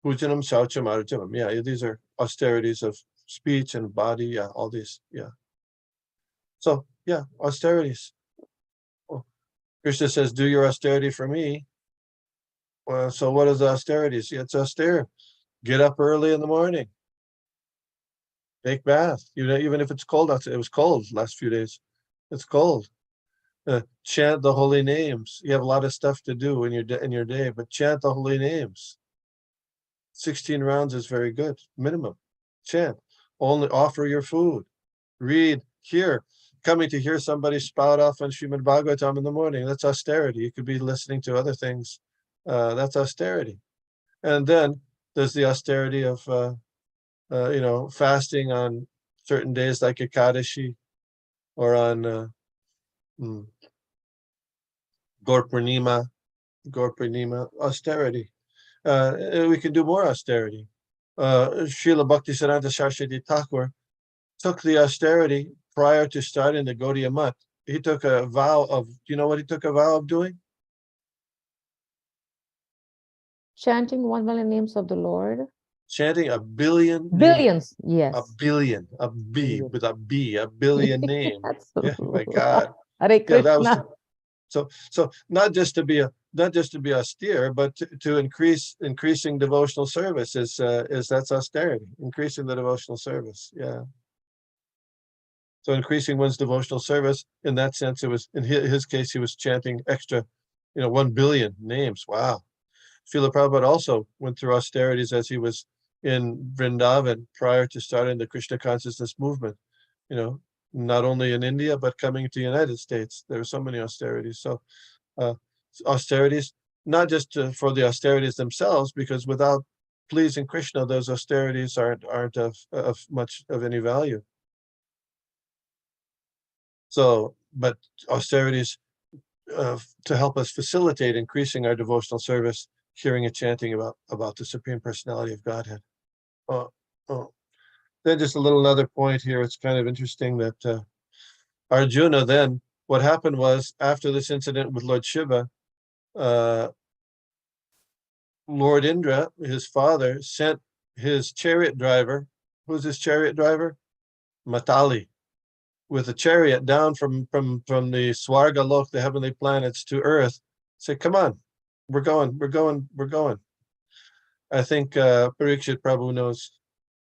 Pujanam Saucham Arjanam. Yeah, these are austerities of speech and body, all these, So, austerities. Well, Krishna says, do your austerity for me. Well, so what is austerities? It's austere. Get up early in the morning. Take bath. Even if it's cold outside. It was cold last few days. It's cold. Chant the holy names. You have a lot of stuff to do in your day, but chant the holy names. 16 rounds is very good, minimum. Chant. Only offer your food. Read. Hear. Coming to hear somebody spout off on Srimad Bhagavatam in the morning. That's austerity. You could be listening to other things. That's austerity. And then there's the austerity of fasting on certain days like Ekadashi or on Gaur Purnima, austerity. We can do more austerity. Srila Bhaktisiddhanta Saraswati Thakur took the austerity prior to starting the Gaudiya Math. He took a vow of, do you know what he took a vow of doing? Chanting 1 million names of the Lord. Chanting a billion Billions, yes. A billion, with a B, a billion names. Yeah, my God. Hare Krishna. That was so not just to be austere, but to increasing devotional service is that's austerity, increasing the devotional service. Yeah. So increasing one's devotional service, in that sense, it was in his case, he was chanting extra, 1 billion names. Wow. Srila Prabhupada also went through austerities as he was in Vrindavan prior to starting the Krishna consciousness movement. Not only in India, but coming to the United States. There were so many austerities. So austerities, not just for the austerities themselves, because without pleasing Krishna, those austerities aren't of much of any value. So but austerities to help us facilitate increasing our devotional service, hearing and chanting about the Supreme Personality of Godhead. Then just a little other point here. It's kind of interesting that Arjuna then, what happened was after this incident with Lord Shiva, Lord Indra, his father, sent his chariot driver. Who's his chariot driver? Matali, with a chariot down from the Swarga Lok, the heavenly planets, to Earth. Say, come on, we're going. I think Parikshit Prabhu knows.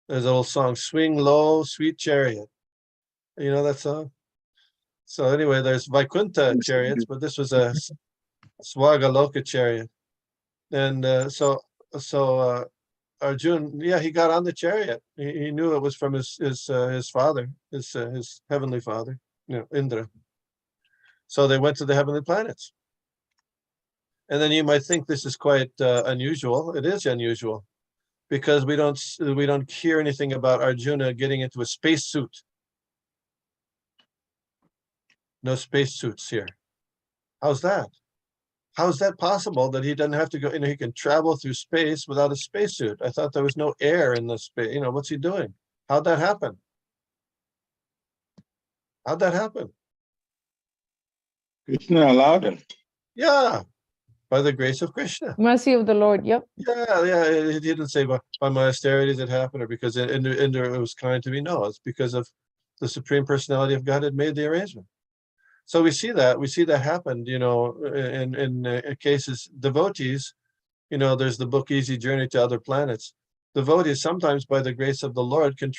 There's an old song, "Swing Low, Sweet Chariot." You know that song? So anyway, there's Vaikuntha chariots, but this was a Swarga Loka chariot. And so Arjun, yeah, he got on the chariot. He knew it was from his father, his heavenly father, Indra. So they went to the heavenly planets. And then you might think this is quite unusual. It is unusual because we don't hear anything about Arjuna getting into a spacesuit. No spacesuits here. How's that? How is that possible that he doesn't have to go, he can travel through space without a spacesuit? I thought there was no air in the space. What's he doing? How'd that happen? Krishna allowed him. Yeah, by the grace of Krishna. Mercy of the Lord. Yep. Yeah. He didn't say by my austerities it happened or because Indra was kind to me. No, it's because of the Supreme Personality of God had made the arrangement. So we see that happened, in cases, devotees, there's the book Easy Journey to Other Planets. Devotees sometimes by the grace of the Lord can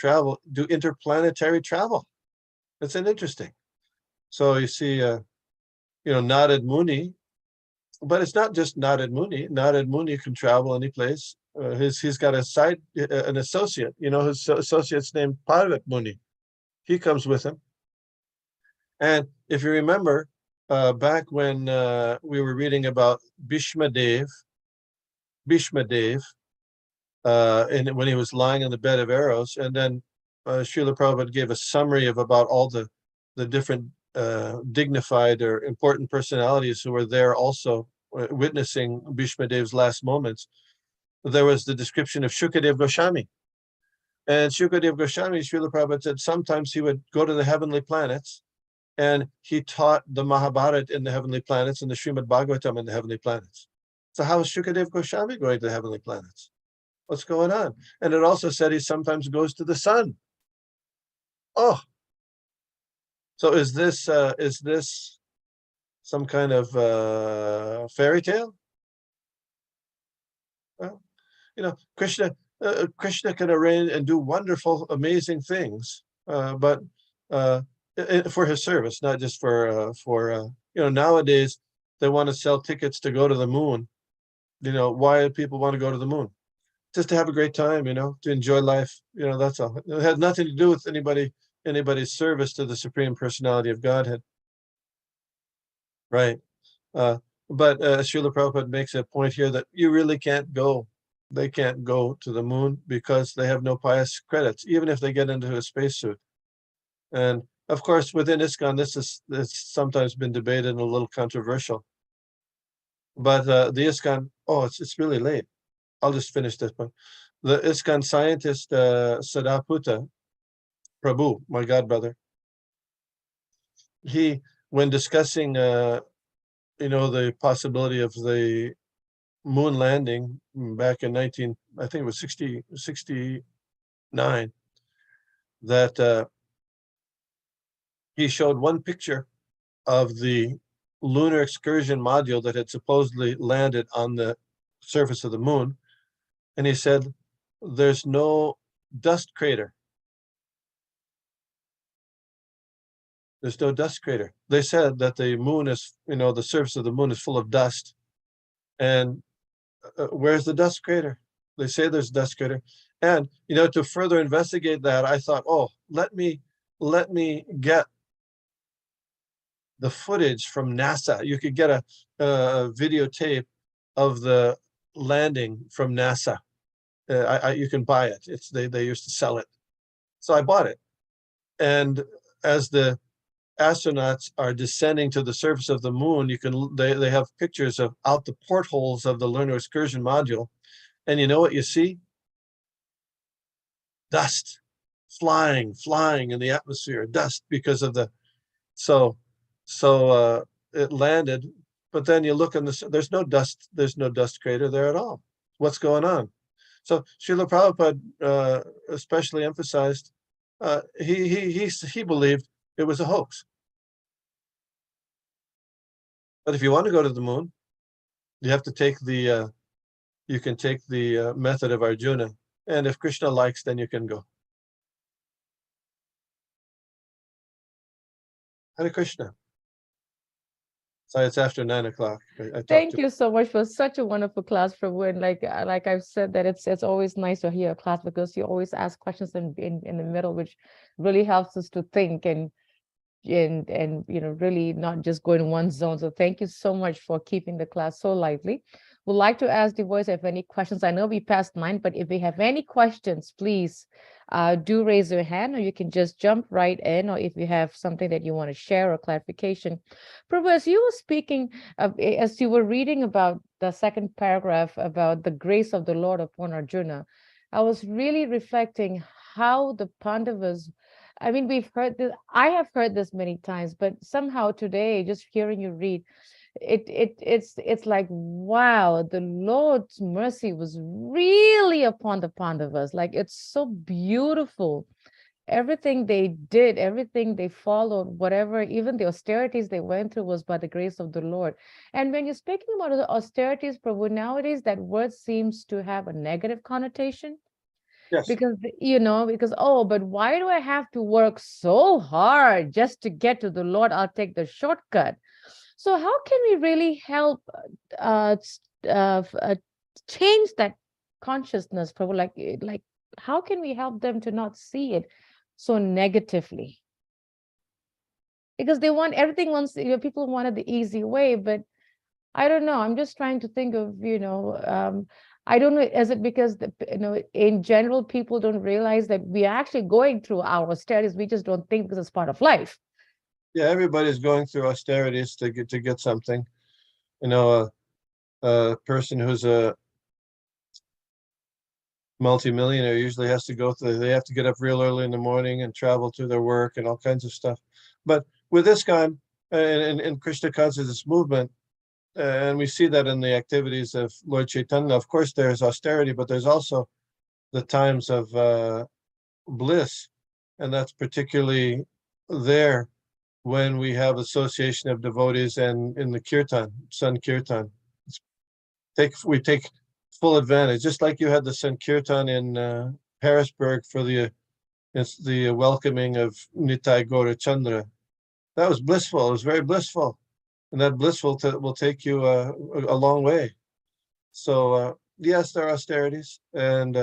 do interplanetary travel. It's interesting. So you see, Narad Muni, but it's not just Narad Muni. Narad Muni can travel any place. He's got an associate, his associate's named Parvat Muni. He comes with him. And if you remember, back when we were reading about Bhishma Dev, and when he was lying on the bed of arrows, and then Srila Prabhupada gave a summary about all the different dignified or important personalities who were there also witnessing Bhishma Dev's last moments. There was the description of Shukadev Goswami. And Shukadev Goswami, Srila Prabhupada said, sometimes he would go to the heavenly planets and he taught the Mahabharata in the heavenly planets and the Srimad Bhagavatam in the heavenly planets. So how is Shukadev Goswami going to the heavenly planets? What's going on? And it also said he sometimes goes to the sun. Oh, so is this some kind of fairy tale? Well, Krishna can arrange and do wonderful, amazing things, but for his service, not just for nowadays they want to sell tickets to go to the moon. Why do people want to go to the moon? Just to have a great time, to enjoy life. That's all. It has nothing to do with anybody's service to the Supreme Personality of Godhead. Right. But Srila Prabhupada makes a point here that you really can't go. They can't go to the moon because they have no pious credits, even if they get into a spacesuit. And of course, within ISKCON, it's sometimes been debated and a little controversial. But the ISKCON, it's really late. I'll just finish this one. The ISKCON scientist, Sadaputta Prabhu, my godbrother, when discussing, the possibility of the moon landing back in 69, that he showed one picture of the lunar excursion module that had supposedly landed on the surface of the moon. And he said, there's no dust crater. There's no dust crater. They said that the moon is, the surface of the moon is full of dust. And where's the dust crater? They say there's a dust crater. And, to further investigate that, I thought, let me get the footage from NASA. You could get a videotape of the landing from NASA. You can buy it. They used to sell it. So I bought it. And as the astronauts are descending to the surface of the moon, they have pictures of out the portholes of the lunar excursion module, and you know what you see? Dust, flying in the atmosphere, dust because of the it landed, but then you look in there's no dust crater there at all. What's going on? So Srila Prabhupada especially emphasized he believed it was a hoax. But if you want to go to the moon, you have to take the you can take the method of Arjuna, and if Krishna likes, then you can go. Hare Krishna. Sorry, it's after 9 o'clock. Thank you so much for such a wonderful class, Prabhu. And like I've said, that it's always nice to hear a class because you always ask questions in the middle, which really helps us to think and really not just go in one zone. So thank you so much for keeping the class so lively. Would like to ask the voice if any questions. I know we passed 9, but if we have any questions, please do raise your hand, or you can just jump right in, or if you have something that you want to share or clarification. Prabhu, as you were speaking, as you were reading about the second paragraph about the grace of the Lord upon Arjuna, I was really reflecting how the Pandavas, I mean, we've heard this, I have heard this many times, but somehow today, just hearing you read, it's like, wow, the Lord's mercy was really upon the Pandavas. Like, it's so beautiful. Everything they did, everything they followed, whatever, even the austerities they went through was by the grace of the Lord. And when you're speaking about the austerities, Prabhu, nowadays that word seems to have a negative connotation. Yes. Because, oh, but why do I have to work so hard just to get to the Lord? I'll take the shortcut. So how can we really help change that consciousness, Prabhu? Like, how can we help them to not see it so negatively? Because they want everything people wanted the easy way, but I don't know. I'm just trying to think of, I don't know, is it because, in general, people don't realize that we are actually going through our austerities. We just don't think because it's part of life. Yeah, everybody's going through austerities to get something. A person who's a multimillionaire usually has to they have to get up real early in the morning and travel to their work and all kinds of stuff. But with ISKCON and in Krishna consciousness movement, and we see that in the activities of Lord Chaitanya, of course, there's austerity, but there's also the times of bliss, and that's particularly there when we have association of devotees and in the kirtan, Sankirtan. We take full advantage, just like you had the Sankirtan in Harrisburg for the welcoming of Nitai Gaurachandra. That was blissful. It was very blissful, and that blissful will take you a long way. So yes, there are austerities, and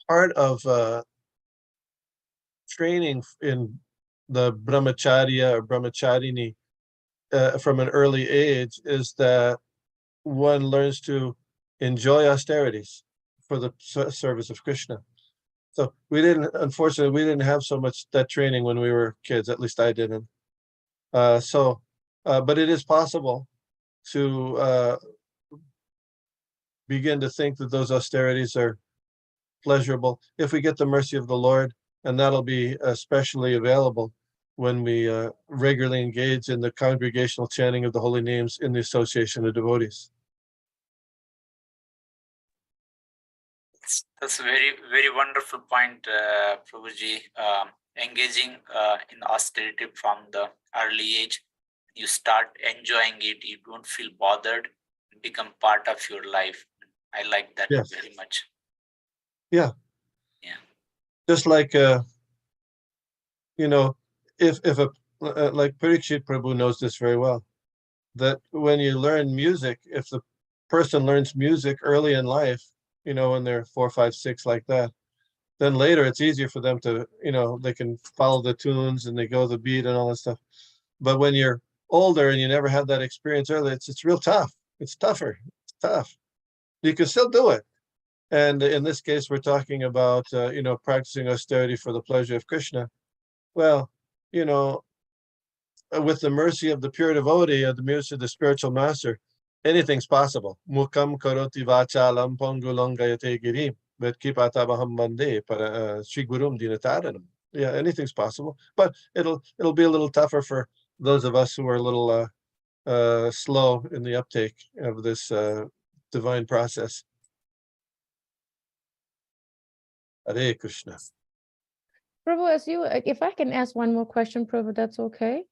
part of training in the brahmacharya or brahmacharini from an early age is that one learns to enjoy austerities for the service of Krishna. So unfortunately, we didn't have so much that training when we were kids, at least I didn't. But it is possible to begin to think that those austerities are pleasurable if we get the mercy of the Lord, and that'll be especially available when we regularly engage in the congregational chanting of the holy names in the association of devotees. That's a very, very wonderful point, Prabhuji. Engaging in austerity from the early age, you start enjoying it, you don't feel bothered, become part of your life. I like that very much. Yeah. Just like if like Parikshit Prabhu knows this very well, that when you learn music, if the person learns music early in life, when they're 4, 5, 6 like that, then later it's easier for them to, they can follow the tunes and they go the beat and all that stuff. But when you're older and you never had that experience early, it's real tough. It's tougher. It's tough. You can still do it, And in this case, we're talking about, practicing austerity for the pleasure of Krishna. Well, with the mercy of the pure devotee, of the mercy of the spiritual master, anything's possible. Mukam karoti vachalam pongulam gayate girim, vet kipatabaham bande para Sri Gurum dinataranam. Yeah, anything's possible, but it'll be a little tougher for those of us who are a little slow in the uptake of this divine process. Hare Krishna. Prabhu, if I can ask one more question, Prabhu, that's okay?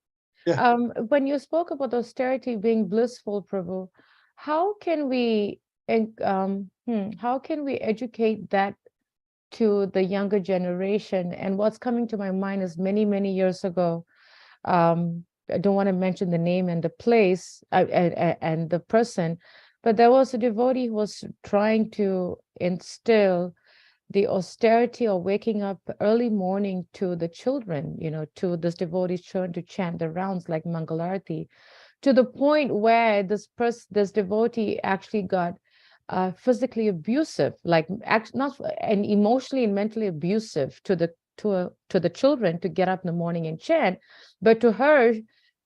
Yeah. When you spoke about austerity being blissful, Prabhu, how can we educate that to the younger generation? And what's coming to my mind is many years ago, I don't want to mention the name and the place and the person, but there was a devotee who was trying to instill the austerity of waking up early morning to the children, to this devotee's children to chant the rounds like Mangalarti, to the point where this devotee actually got physically abusive, and emotionally and mentally abusive to the children to get up in the morning and chant. But to her,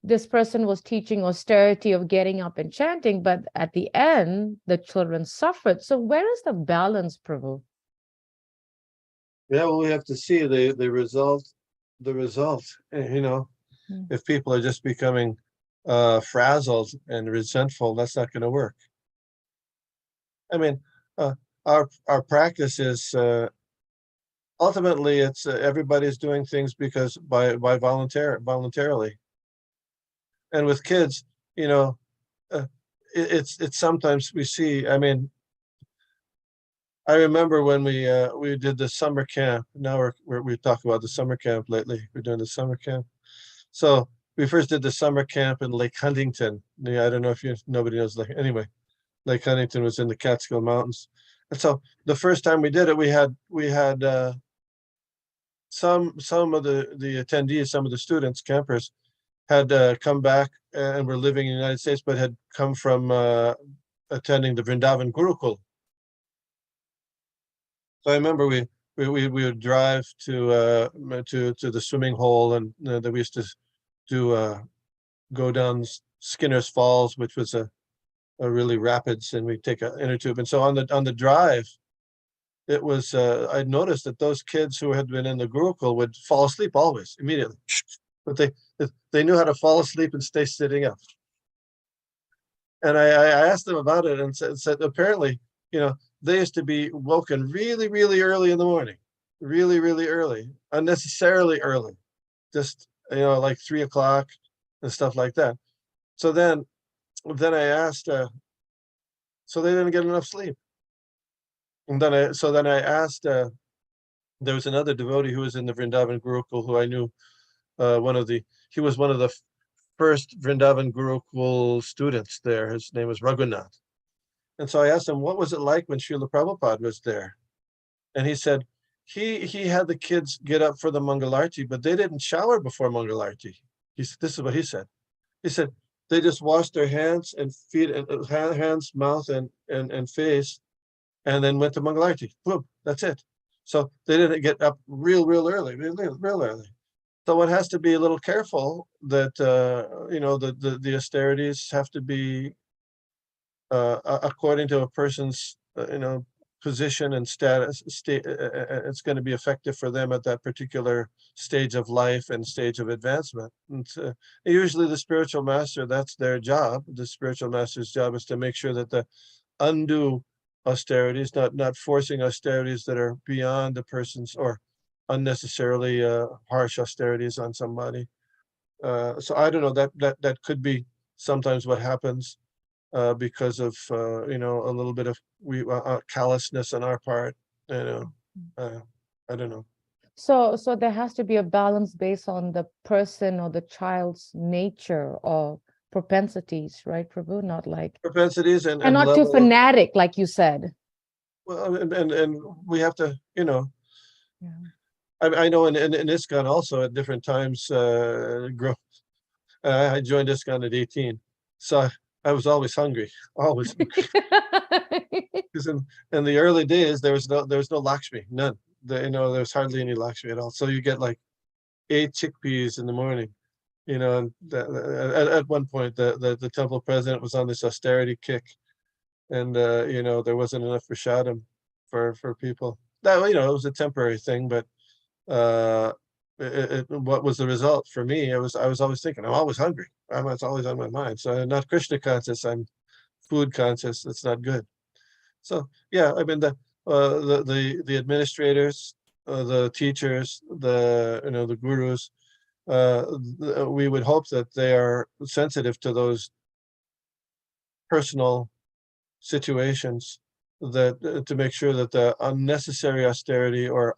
this person was teaching austerity of getting up and chanting, but at the end, the children suffered. So where is the balance, Prabhu? Yeah, well, we have to see the result. If people are just becoming frazzled and resentful, that's not going to work. I mean, our practice is ultimately it's everybody's doing things because by voluntarily, and with kids, it's sometimes we see. I mean, I remember when we did the summer camp. Now we talk about the summer camp lately. We're doing the summer camp. So we first did the summer camp in Lake Huntington. Yeah, I don't know if nobody knows anyway. Lake Huntington was in the Catskill Mountains. And so the first time we did it, we had some of the attendees, some of the students, campers, had come back and were living in the United States, but had come from attending the Vrindavan Gurukul. So I remember we would drive to the swimming hole, and that we used to go down Skinner's Falls, which was a really rapids, and we take an inner tube. And so on the drive, it was I noticed that those kids who had been in the Gurukul would fall asleep always immediately, but they knew how to fall asleep and stay sitting up. And I asked them about it and said apparently, they used to be woken really early in the morning, really early, unnecessarily early, just like 3 o'clock and stuff like that. So then I asked, so they didn't get enough sleep. And then I asked, there was another devotee who was in the Vrindavan Gurukul who I knew, he was one of the first Vrindavan Gurukul students there. His name was Raghunath. And so I asked him, what was it like when Srila Prabhupada was there? And he said, he had the kids get up for the Mangalarti, but they didn't shower before Mangalarti. This is what he said. He said, they just washed their hands and feet, and hands, mouth, and face, and then went to Mangalarti. Boom, that's it. So they didn't get up real early, real early. So one has to be a little careful that, the austerities have to be according to a person's, position and status. It's going to be effective for them at that particular stage of life and stage of advancement. And usually the spiritual master, that's their job. The spiritual master's job is to make sure that the undue austerities, not forcing austerities that are beyond the person's, or unnecessarily harsh austerities on somebody. So I don't know, that could be sometimes what happens because of a little bit of callousness on our part. I don't know. So there has to be a balance based on the person or the child's nature or propensities, right, Prabhu? Not like Propensities and not too fanatic, like you said. Well, and we have to, Yeah. I know in ISKCON also at different times, I joined ISKCON at 18. So I was always hungry, always hungry. Because in the early days, there was no Lakshmi, none. There was hardly any Lakshmi at all. So you get like 8 chickpeas in the morning, and at one point the temple president was on this austerity kick, and there wasn't enough prashadam for people. That it was a temporary thing, but what was the result for me? I was always thinking, I'm always hungry. It's always on my mind. So I'm not Krishna conscious. I'm food conscious. That's not good. So yeah, I mean the administrators, the teachers, the gurus, we would hope that they are sensitive to those personal situations, that to make sure that the unnecessary austerity or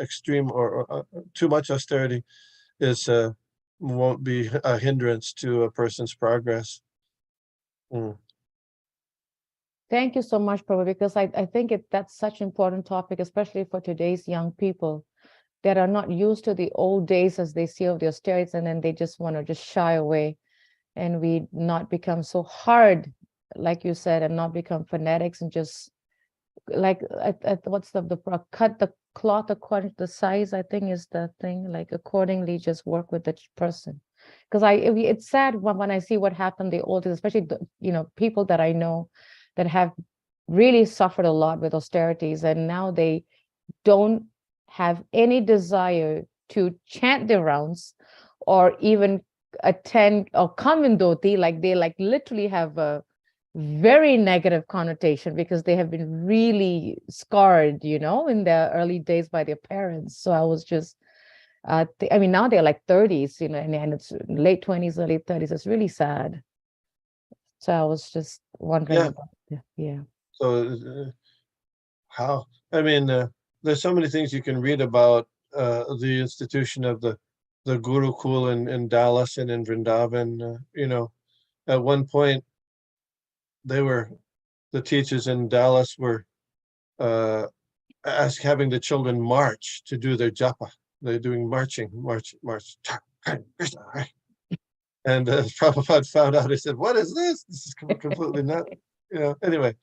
extreme or too much austerity is won't be a hindrance to a person's progress. Thank you so much, Prabhu, because I think that's such an important topic, especially for today's young people that are not used to the old days as they see of the austerities, and then they just want to just shy away, and we not become so hard, like you said, and not become fanatics and just like what's the cut the cloth according to the size, I think is the thing, like accordingly just work with the person. Because it's sad when I see what happened the old days, especially people that I know that have really suffered a lot with austerities, and now they don't have any desire to chant their rounds or even attend or come in dhoti. Like they literally have a very negative connotation because they have been really scarred, in their early days by their parents. So I was just, I mean, now they're like 30s, and it's late 20s, early 30s. It's really sad. So I was just wondering about it. Yeah. So how? I mean, there's so many things you can read about the institution of the Gurukul in Dallas and in Vrindavan. At one point, the teachers in Dallas were having the children march to do their japa. They're doing march. And Prabhupada found out. He said, "What is this? This is completely not." Anyway,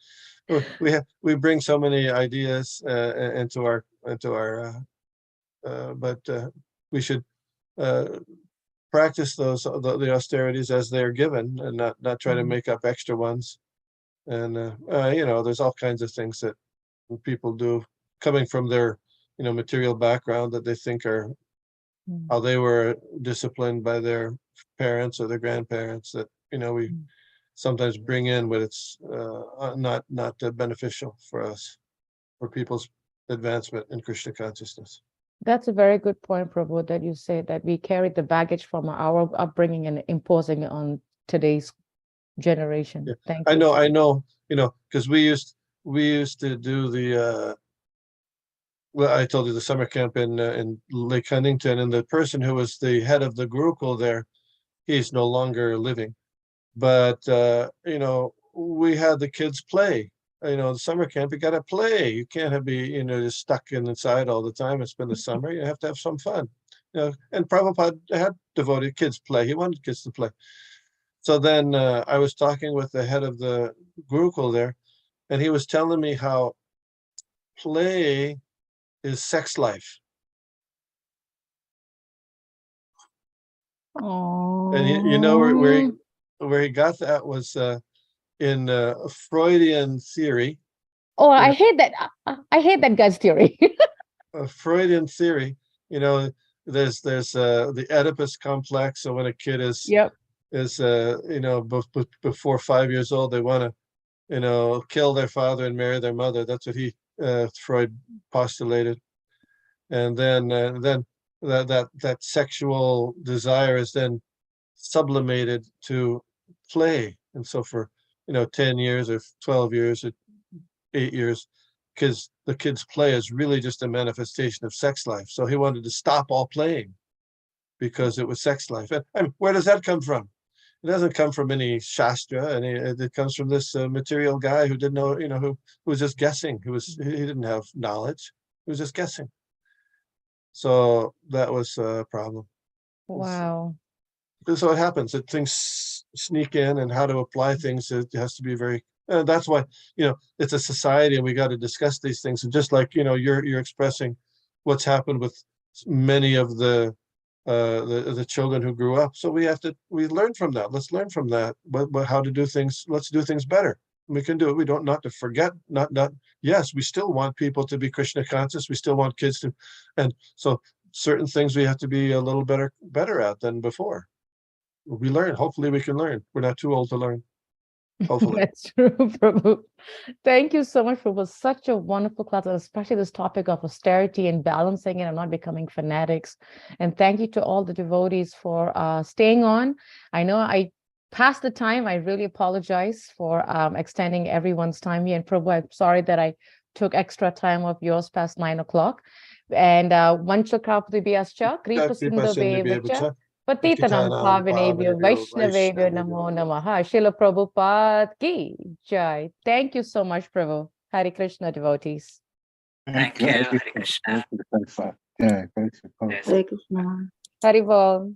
we bring so many ideas into our but we should practice the austerities as they are given, and not try to make up extra ones. And there's all kinds of things that people do coming from their material background that they think are how they were disciplined by their parents or their grandparents, that we sometimes bring in, but it's not beneficial for us, for people's advancement in Krishna consciousness. That's a very good point, Prabhu, that you say that we carry the baggage from our upbringing and imposing it on today's generation. Yeah. Thank I you. know, because we used to do the well, I told you the summer camp in Lake Huntington, and the person who was the head of the Gurukul there, he's no longer living. But we had the kids play. The summer camp, you got to play. You can't be just stuck inside all the time and spend the summer. You have to have some fun. And Prabhupada had devoted kids play. He wanted kids to play. So then I was talking with the head of the Gurukul there, and he was telling me how play is sex life. And where he got that was in Freudian theory. Oh, I hate that. I hate that guy's theory. Freudian theory, there's the Oedipus complex. So when a kid is before 5 years old, they want to kill their father and marry their mother. That's what Freud postulated. And then that sexual desire is then sublimated to play. And so for 10 years or 12 years or 8 years, because the kids' play is really just a manifestation of sex life. So he wanted to stop all playing because it was sex life. And where does that come from? It doesn't come from any Shastra, and it comes from this material guy who didn't know, who was just guessing. He didn't have knowledge. He was just guessing. So that was a problem. Wow. So it happens that things sneak in, and how to apply things, it has to be very That's why, it's a society and we got to discuss these things. And just like, you're expressing what's happened with many of the children who grew up. So we learn from that. Let's learn from that, how to do things. Let's do things better. We can do it. We don't, not to forget, yes, we still want people to be Krishna conscious. We still want kids to, and so certain things we have to be a little better at than before. We learn. Hopefully we can learn. We're not too old to learn. Hopefully. That's true, Prabhu. Thank you so much, Prabhu. Such a wonderful class, especially this topic of austerity and balancing it and not becoming fanatics. And thank you to all the devotees for staying on. I know I passed the time. I really apologize for extending everyone's time here. And Prabhu, I'm sorry that I took extra time of yours past 9 o'clock. And Vancha Krapati Bhyascha, Kripa Sindhu Patitanam Pavanebhyo Vaishnavebhyo Namo Namaha. Srila Prabhupada ki jai. Thank you so much, Prabhu. Hare Krishna devotees. Thank you. Hare Krishna. Yeah, thanks for coming. Yes. Hare Krishna. Haribol.